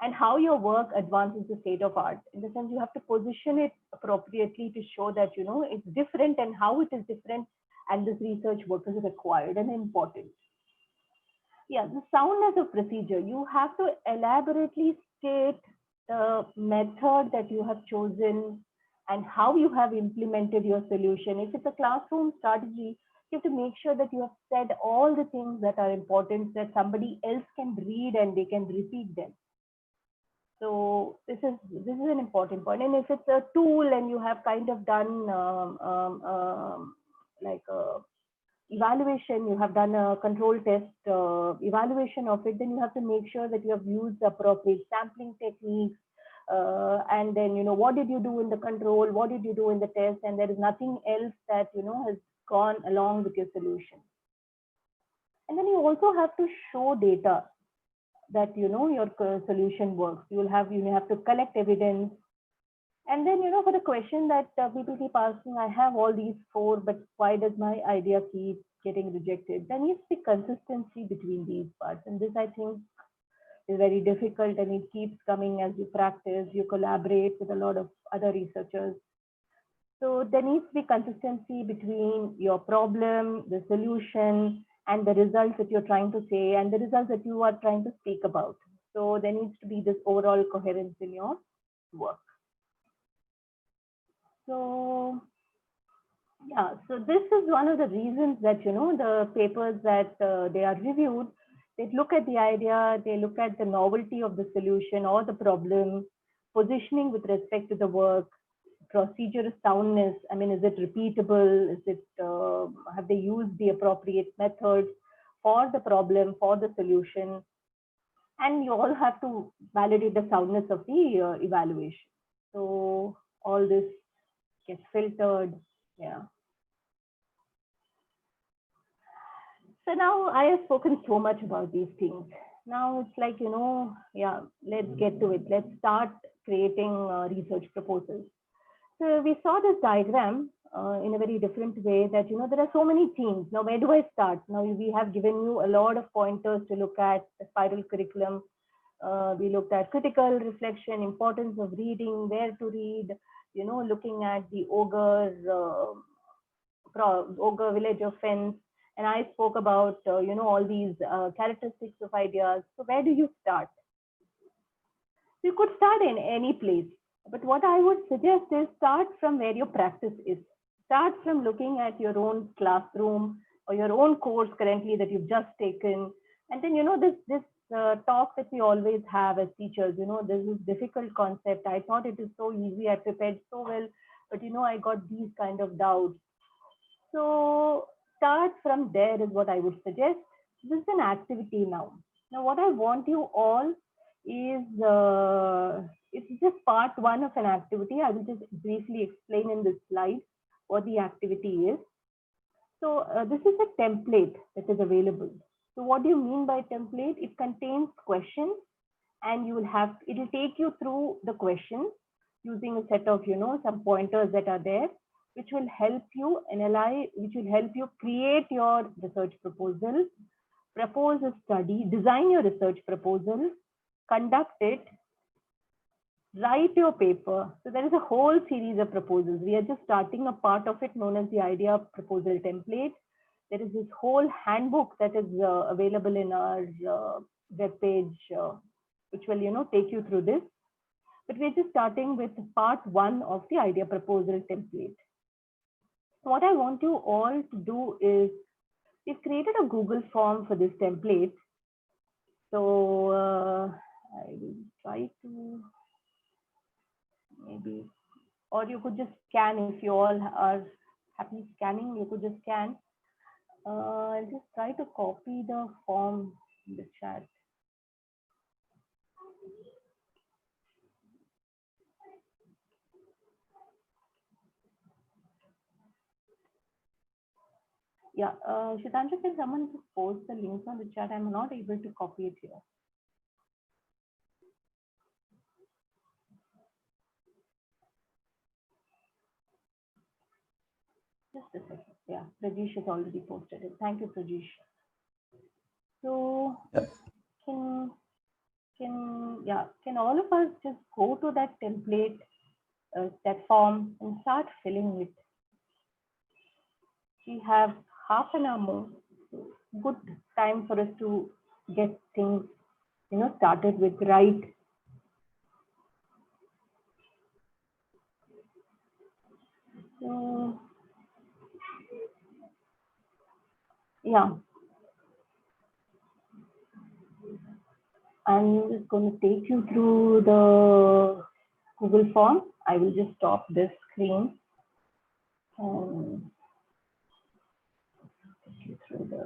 And how your work advances the state of art. In the sense, you have to position it appropriately to show that, it's different and how it is different, and this research work is required and important. Yeah, the soundness of procedure. You have to elaborately state the method that you have chosen and how you have implemented your solution. If it's a classroom strategy, you have to make sure that you have said all the things that are important, that somebody else can read and they can repeat them. So this is an important point. And if it's a tool and you have kind of done like a evaluation, you have done a control test evaluation of it, then you have to make sure that you have used the appropriate sampling techniques, And then, what did you do in the control? What did you do in the test? And there is nothing else that, has gone along with your solution. And then you also have to show data that, your solution works. You have to collect evidence. And then, for the question that people keep asking, I have all these 4, but why does my idea keep getting rejected? There needs to be consistency between these parts. And this, I think, is very difficult, and it keeps coming as you practice, you collaborate with a lot of other researchers. So there needs to be consistency between your problem, the solution, and the results that you're trying to say, and the results that you are trying to speak about. So there needs to be this overall coherence in your work. So yeah, so this is one of the reasons that, the papers that they are reviewed, they look at the idea, they look at the novelty of the solution or the problem, positioning with respect to the work, procedure soundness. I mean, is it repeatable? Is it, have they used the appropriate methods for the problem, for the solution? And you all have to validate the soundness of the evaluation. So all this gets filtered. Yeah. So now I have spoken so much about these things. Now it's like, yeah, let's get to it. Let's start creating research proposals. So we saw this diagram in a very different way that, there are so many themes. Now, where do I start? Now, we have given you a lot of pointers to look at the spiral curriculum. We looked at critical reflection, importance of reading, where to read, looking at the ogre village of fence. And I spoke about, all these characteristics of ideas. So where do you start? You could start in any place. But what I would suggest is start from where your practice is. Start from looking at your own classroom or your own course currently that you've just taken. And then, this talk that we always have as teachers, this is difficult concept. I thought it is so easy. I prepared so well, but, I got these kind of doubts. So start from there is what I would suggest. This is an activity now. Now, what I want you all is, it's just part 1 of an activity. I will just briefly explain in this slide what the activity is. So this is a template that is available. So what do you mean by template? It contains questions, and it will take you through the questions using a set of, some pointers that are there, which will help you analyze, which will help you create your research proposal, propose a study, design your research proposal, conduct it, write your paper. So there is a whole series of proposals. We are just starting a part of it known as the idea proposal template. There is this whole handbook that is available in our webpage, which will, take you through this. But we're just starting with part 1 of the idea proposal template. So what I want you all to do is, we've created a Google form for this template. So I will try to maybe, or you could just scan if you all are happy scanning, you could just scan. I'll just try to copy the form in the chat. Yeah, Shitanshu, can someone just post the links on the chat? I'm not able to copy it here. Just a second. Yeah, Prajesh has already posted it. Thank you, Prajesh. So can all of us just go to that template, that form, and start filling it? We have half an hour more. Good time for us to get things, started with right. So yeah, I'm just going to take you through the Google form. I will just stop this screen and take you through the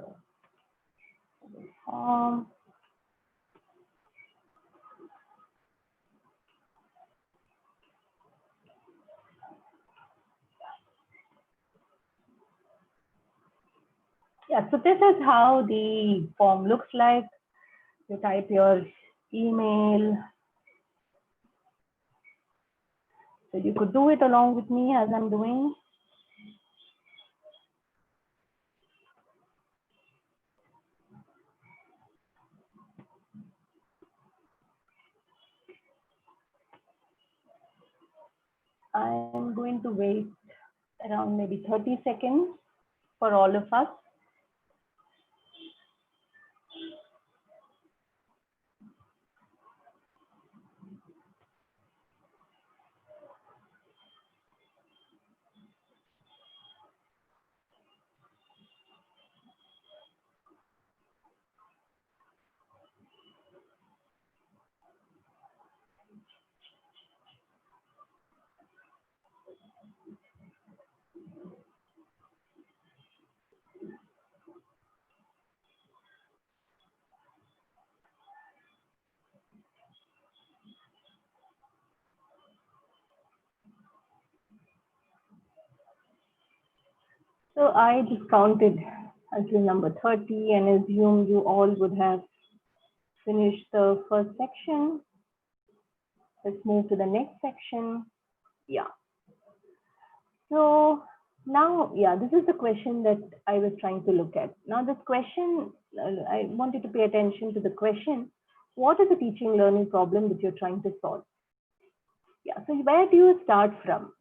Google form. Yeah, so this is how the form looks like. You type your email. So you could do it along with me as I'm doing. I'm going to wait around maybe 30 seconds for all of us. So I just counted until number 30 and assume you all would have finished the first section. Let's move to the next section. Yeah. So now, yeah, this is the question that I was trying to look at. Now this question, I wanted to pay attention to the question, what is the teaching learning problem that you're trying to solve? Yeah, so where do you start from?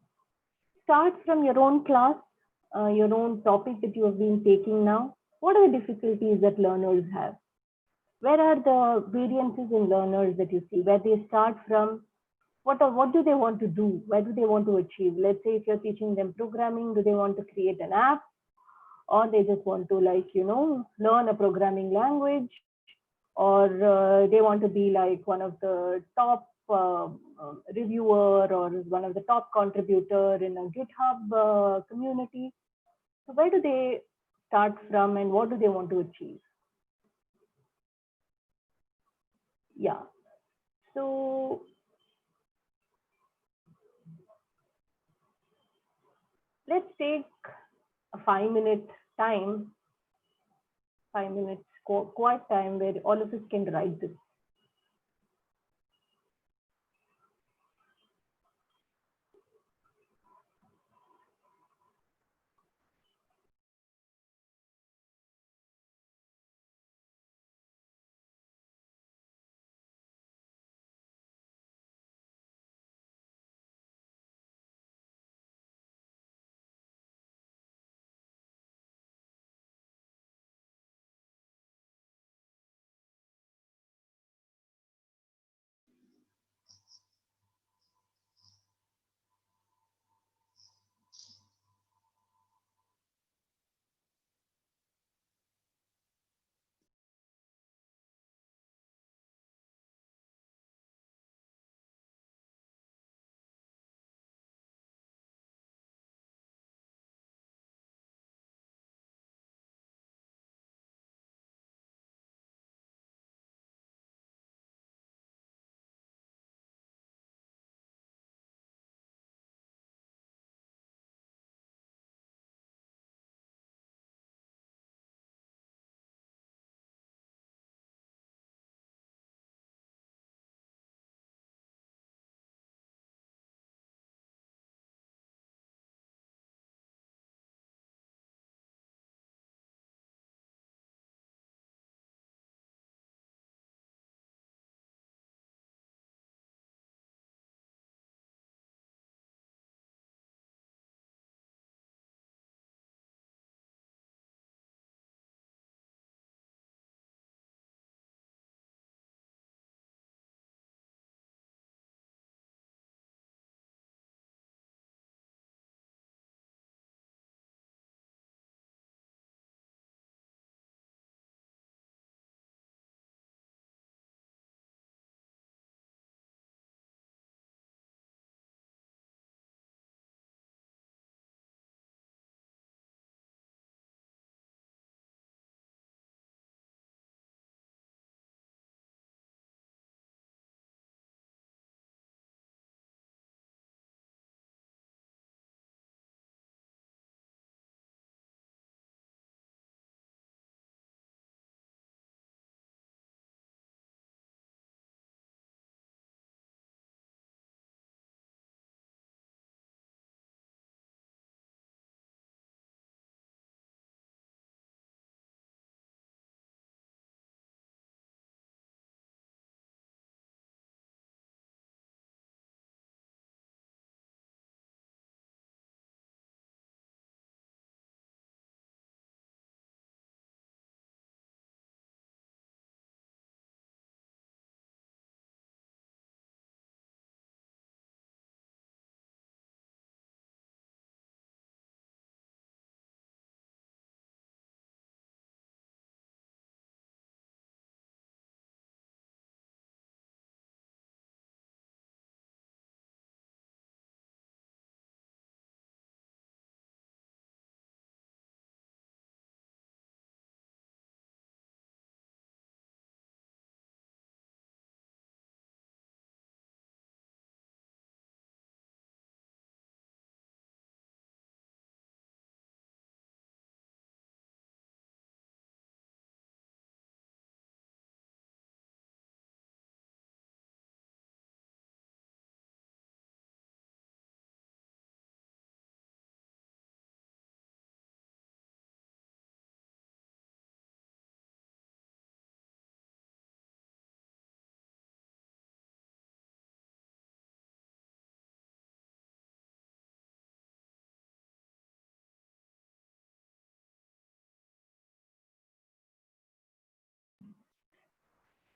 Start from your own class, your own topic that you have been taking now. What are the difficulties that learners have? Where are the variances in learners that you see? Where they start from? What do they want to do? Where do they want to achieve? Let's say if you're teaching them programming, do they want to create an app? Or they just want to learn a programming language? Or they want to be like one of the top reviewer or one of the top contributor in a GitHub community. So where do they start from and what do they want to achieve? Yeah. So let's take a 5-minute time, 5 minutes quiet time where all of us can write this.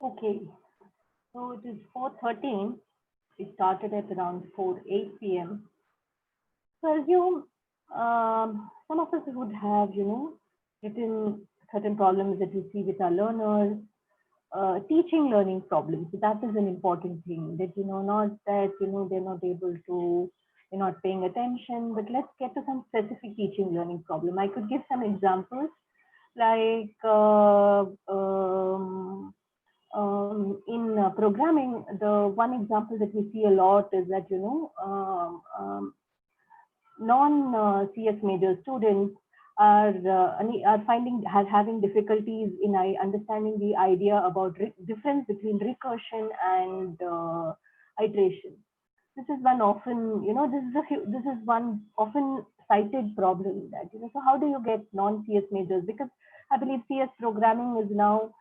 Okay, so it is 4:13. We started at around 4:08 p.m. So I assume some of us would have, written certain problems that we see with our learners, teaching learning problems. So that is an important thing that, not that, they're not able to, they're not paying attention, but let's get to some specific teaching learning problem. I could give some examples like in programming, the one example that we see a lot is that, non-CS major students are finding having difficulties in understanding the idea about difference between recursion and iteration. This is one often, this is one often cited problem that, so how do you get non-CS majors? Because I believe CS programming is now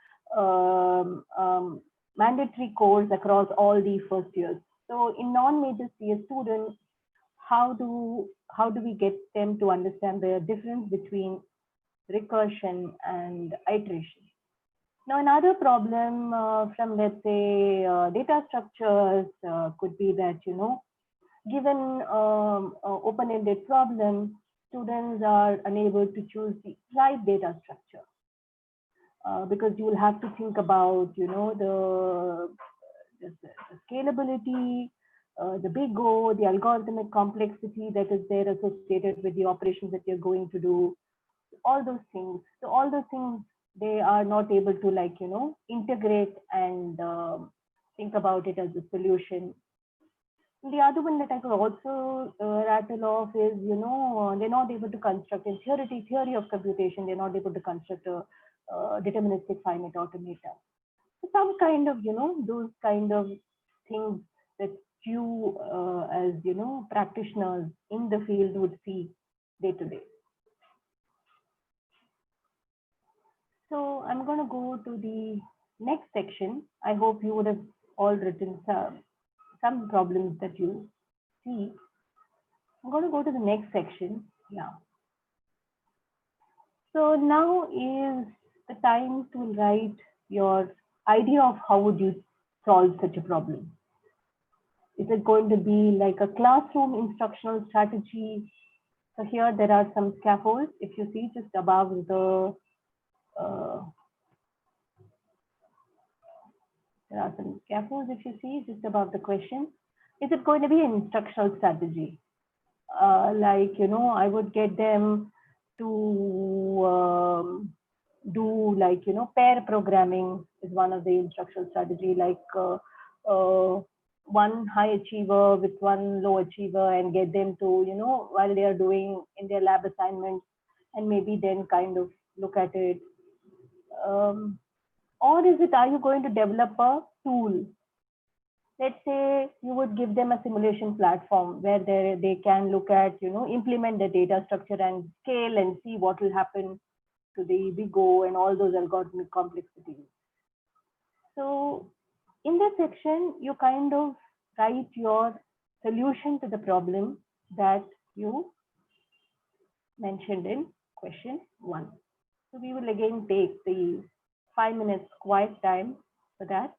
mandatory course across all the first years. So in non-major CS students, how do we get them to understand the difference between recursion and iteration? Now, another problem from, let's say, data structures could be that, given open-ended problem, students are unable to choose the right data structure because you will have to think about, the scalability, the big O, the algorithmic complexity that is there associated with the operations that you're going to do, all those things. So all those things, they are not able to integrate and think about it as a solution. The other one that I could also rattle off is, they're not able to construct in theory of computation, they're not able to construct a deterministic finite automata. So some kind of, those kind of things that you as, practitioners in the field would see day to day. So I'm going to go to the next section. I hope you would have all written some problems that you see. I'm going to go to the next section. Yeah. So now is the time to write your idea of how would you solve such a problem. Is it going to be like a classroom instructional strategy? So here there are some scaffolds. If you see just above the, there are some scaffolds if you see just above the question. Is it going to be an instructional strategy? Like, I would get them to do like, pair programming is one of the instructional strategy, like one high achiever with one low achiever and get them to, while they are doing in their lab assignments and maybe then kind of look at it. Or is it, are you going to develop a tool? Let's say you would give them a simulation platform where they can look at, implement the data structure and scale and see what will happen to the big O and all those algorithmic complexities. So in this section, you kind of write your solution to the problem that you mentioned in question 1. So we will again take the 5 minutes quiet time for that.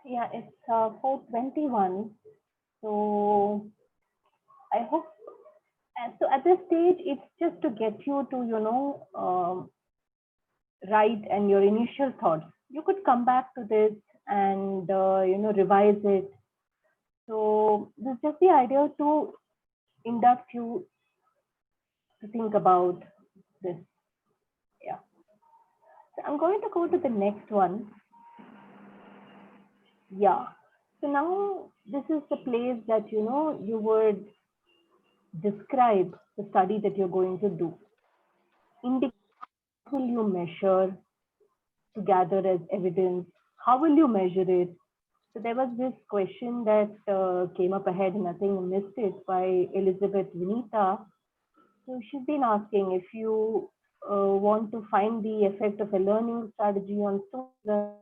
Yeah, it's 4:21. So I hope. So at this stage, it's just to get you to, write and your initial thoughts. You could come back to this and, revise it. So this is just the idea to induct you to think about this. Yeah. So I'm going to go to the next one. Yeah. So now this is the place that, you would describe the study that you're going to do. Indicate will you measure to gather as evidence? How will you measure it? So there was this question that came up ahead, and I think I missed it, by Elizabeth Vinita. So she's been asking if you want to find the effect of a learning strategy on students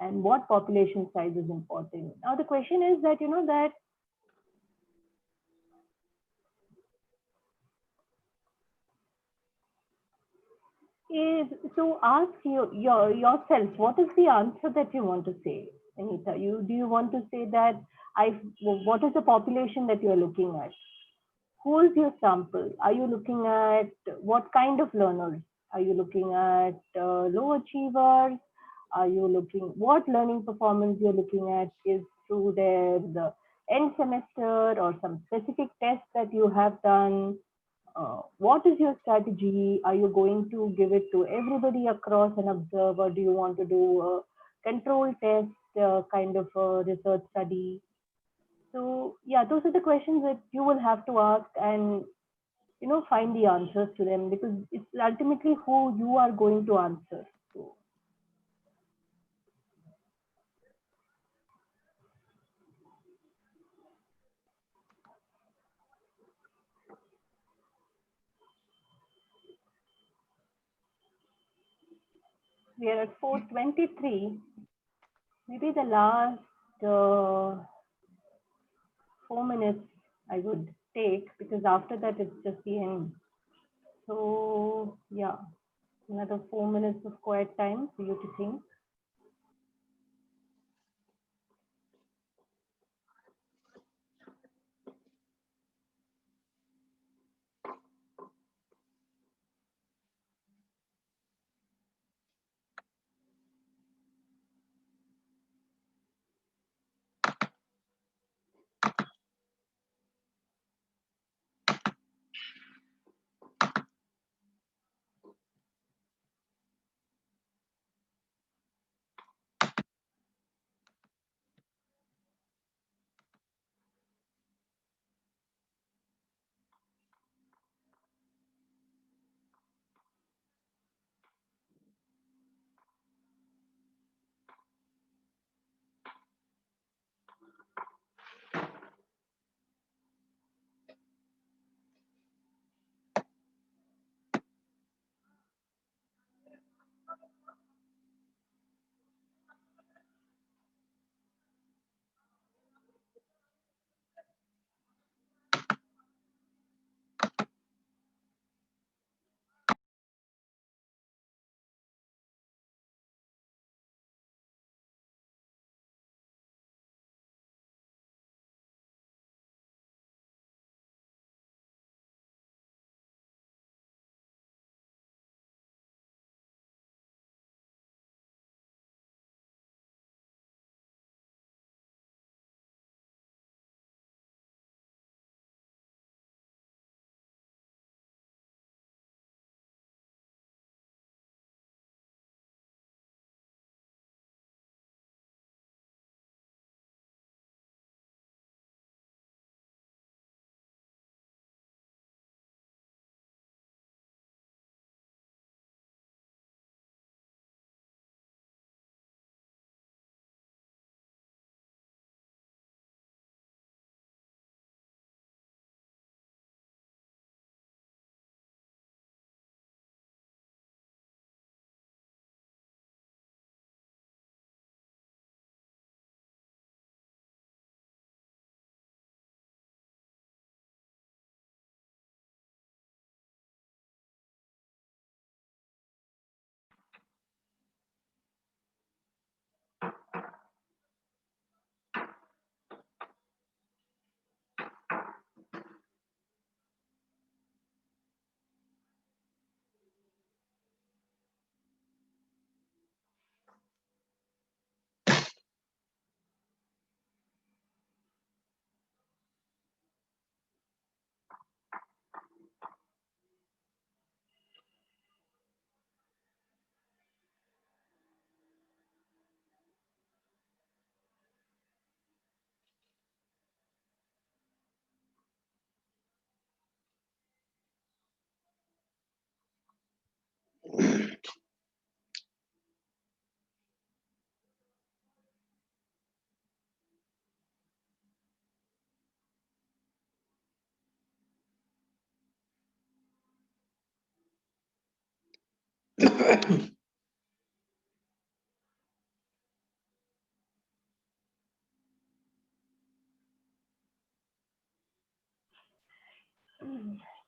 and what population size is important. Now the question is that that is, so ask yourself, what is the answer that you want to say, Anita? Do you want to say that what is the population that you're looking at? Who is your sample? Are you looking at what kind of learners? Are you looking at low achievers? Are you looking, what learning performance you're looking at is through the end semester or some specific test that you have done? What is your strategy? Are you going to give it to everybody across and observe, or do you want to do a control test kind of a research study? So yeah, those are the questions that you will have to ask and find the answers to them, because it's ultimately who you are going to answer. So we are at 4:23. Maybe the last 4 minutes I would take, because after that it's just the end. So yeah, another 4 minutes of quiet time for you to think.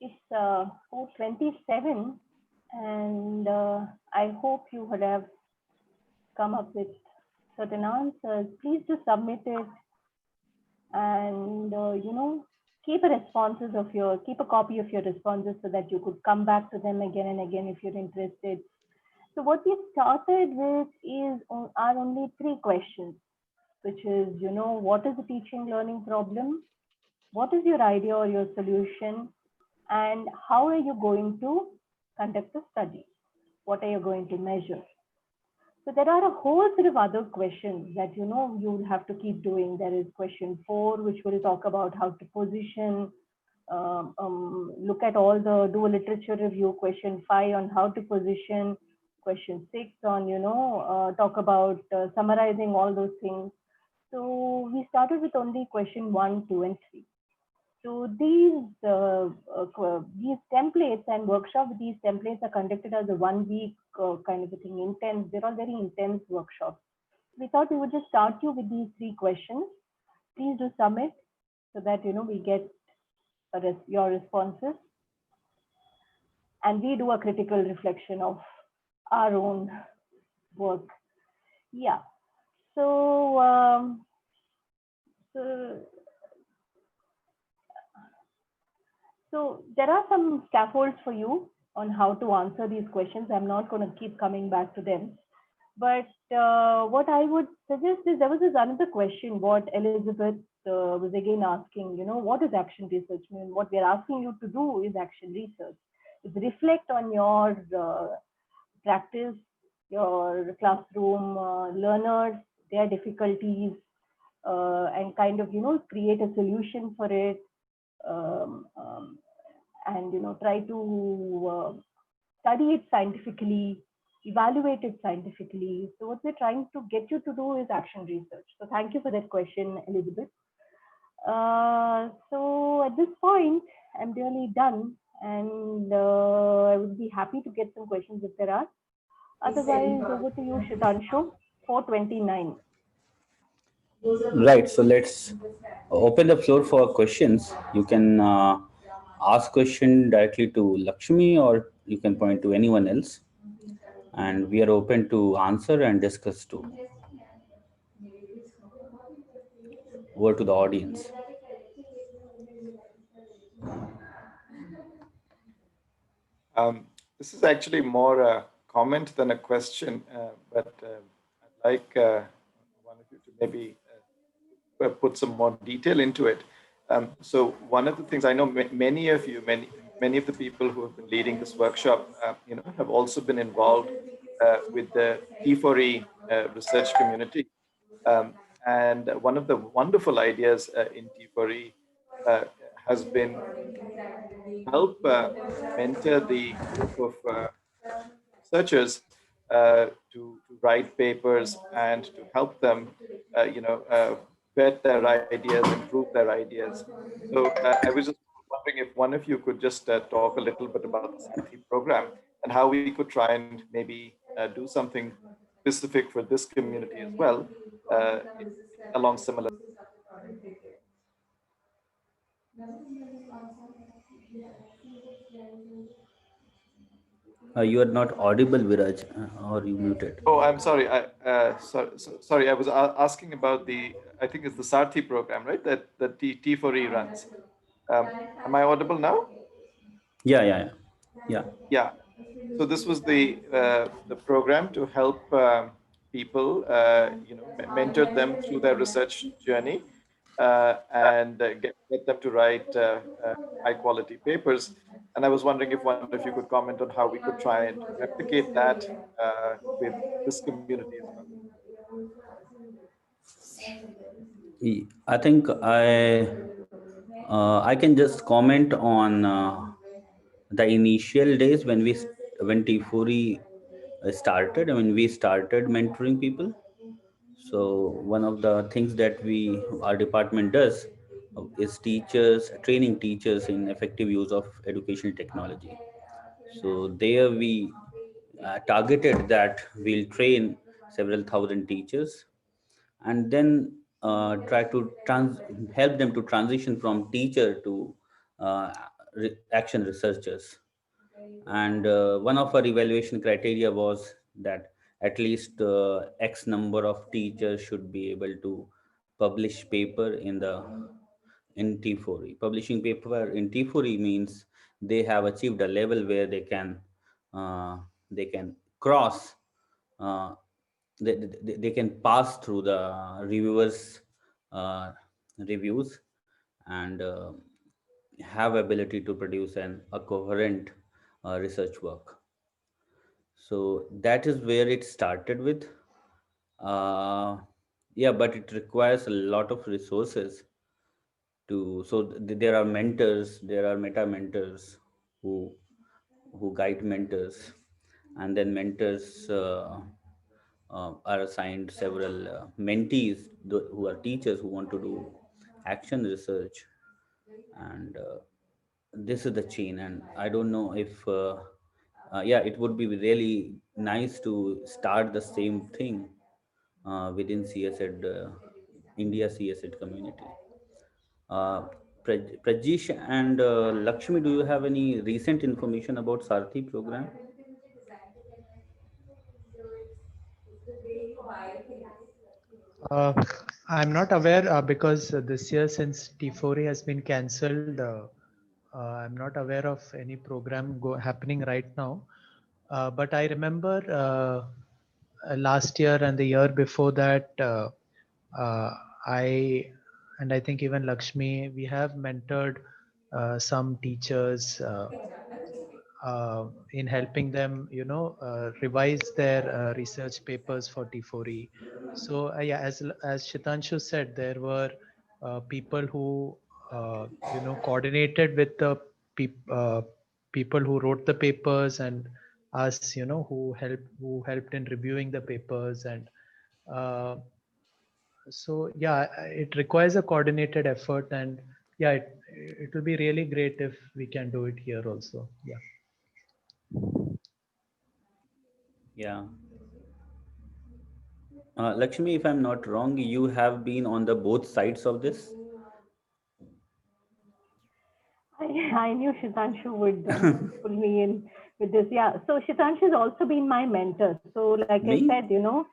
It's 4:27, and I hope you would have come up with certain answers. Please do submit it, and keep keep a copy of your responses so that you could come back to them again and again if you're interested. So what we started with are only three questions, which is, what is the teaching learning problem? What is your idea or your solution? And how are you going to conduct the study? What are you going to measure? So there are a whole set of other questions that you'll have to keep doing. There is question 4, which will talk about how to position, look at all do a literature review. Question 5 on how to position. Question 6 on talk about summarizing all those things. So we started with only question 1, 2, and 3. So these templates and workshops, these templates are conducted as a 1 week kind of a thing, intense. They're all very intense workshops. We thought we would just start you with these 3 questions. Please do submit so that we get your responses, and we do a critical reflection of our own work. Yeah. So So there are some scaffolds for you on how to answer these questions. I'm not going to keep coming back to them. But what I would suggest is, there was this another question, what Elizabeth was again asking, what is action research? I mean, what we're asking you to do is action research. It's reflect on your practice, your classroom learners, their difficulties, and kind of, create a solution for it. And try to study it scientifically, evaluate it scientifically. So what we're trying to get you to do is action research. So thank you for that question, Elizabeth. So at this point, I'm really done, and I would be happy to get some questions if there are. Otherwise, over to you, Shitanshu. 4:29. Right. So let's open the floor for questions. You can ask question directly to Lakshmi, or you can point to anyone else, and we are open to answer and discuss too. Over to the audience. This is actually more a comment than a question, but I'd like one of you to maybe put some more detail into it. So one of the things I know, many of you, many of the people who have been leading this workshop, have also been involved with the T4E research community. And one of the wonderful ideas in T4E has been help mentor the group of researchers to write papers and to help them, vet their ideas, improve their ideas. So I was just wondering if one of you could just talk a little bit about the Sathi program and how we could try and maybe do something specific for this community as well, along similar. You are not audible, Viraj, or you muted. Oh, I'm sorry. Sorry. I was asking about I think it's the Sarthi program, right? That T4E runs. Am I audible now? Yeah. Yeah. So this was the program to help people, mentor them through their research journey, and get them to write high quality papers. And I was wondering if one of you could comment on how we could try and replicate that with this community as well. I think I can just comment on the initial days when T4E started. I mean, we started mentoring people. So one of the things that our department does is training teachers in effective use of educational technology. So there we targeted that we'll train several thousand teachers, and then try to help them to transition from teacher to action researchers. And one of our evaluation criteria was that at least X number of teachers should be able to publish paper in T4E. Publishing paper in T4E means they have achieved a level where uh, they can cross, uh, they can pass through the reviewers uh, reviews, and have ability to produce a coherent research work. So that is where it started with. Uh, yeah, but it requires a lot of resources to. So there are mentors, there are meta mentors who guide mentors, and then mentors are assigned several mentees who are teachers who want to do action research, and this is the chain. And I don't know if yeah, it would be really nice to start the same thing within CSED, India CSED community. uh, Prajesh and Lakshmi, do you have any recent information about Sarthi program? Uh, I'm not aware because this year, since T4E has been cancelled, I'm not aware of any program happening right now. But I remember last year and the year before that, uh, I and I think even Lakshmi, we have mentored some teachers in helping them, revise their research papers for T4E. So yeah, as Shitanshu said, there were people who coordinated with the people who wrote the papers, and us, who helped in reviewing the papers. And uh, so yeah, it requires a coordinated effort, and yeah, it will be really great if we can do it here also. Yeah. Yeah. Lakshmi, if I'm not wrong, you have been on the both sides of this. I knew Shitanshu would pull me in with this. Yeah. So Shitanshu has also been my mentor. So like I Me? said, yeah,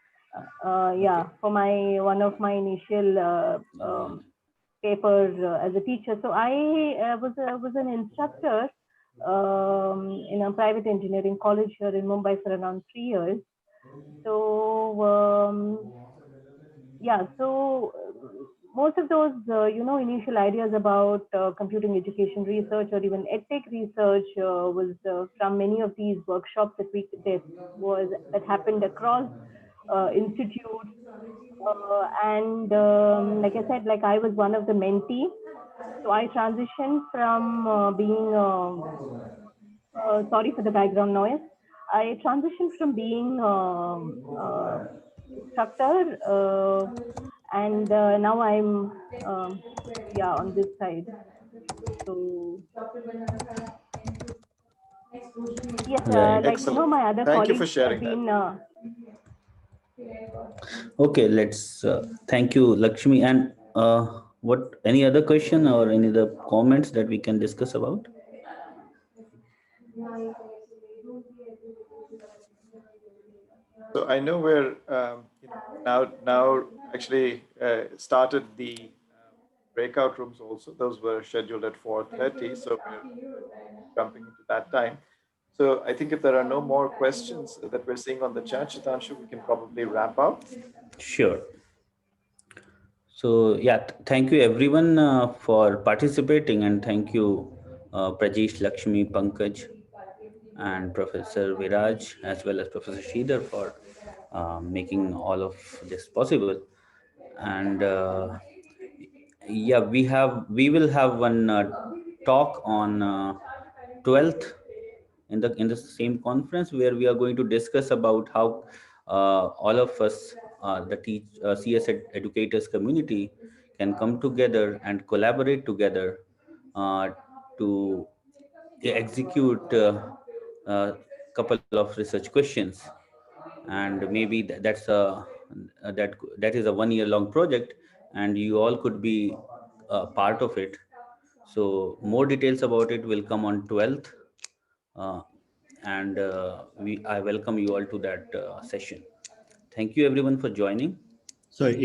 Okay. for my one of my initial papers as a teacher. So I was an instructor in a private engineering college here in Mumbai for around 3 years. So yeah, so most of those initial ideas about computing education research or even edtech research was from many of these workshops that happened across institutes. And like I said, like I was one of the mentees, so I transitioned from being sorry for the background noise. I transitioned from being instructor, and now I'm yeah, on this side. So yes, Right. like Excellent. my other Thank you for colleagues have sharing that. been. Okay, let's thank you, Lakshmi. And what, any other question or any other comments that we can discuss about? So I know we're now actually started the breakout rooms also. Those were scheduled at 4:30, so we're jumping into that time. So I think if there are no more questions that we're seeing on the chat, Shitanshu, we can probably wrap up. Sure. So yeah, thank you everyone for participating, and thank you Prajesh, Lakshmi, Pankaj, and Professor Viraj, as well as Professor Sridhar for making all of this possible. And yeah, we will have one talk on 12th in the same conference, where we are going to discuss about how all of us, CS educators community, can come together and collaborate together uh, to execute uh, couple of research questions, and maybe that is a 1 year long project, and you all could be part of it. So more details about it will come on 12th, uh, and I welcome you all to that session. Thank you everyone for joining. So it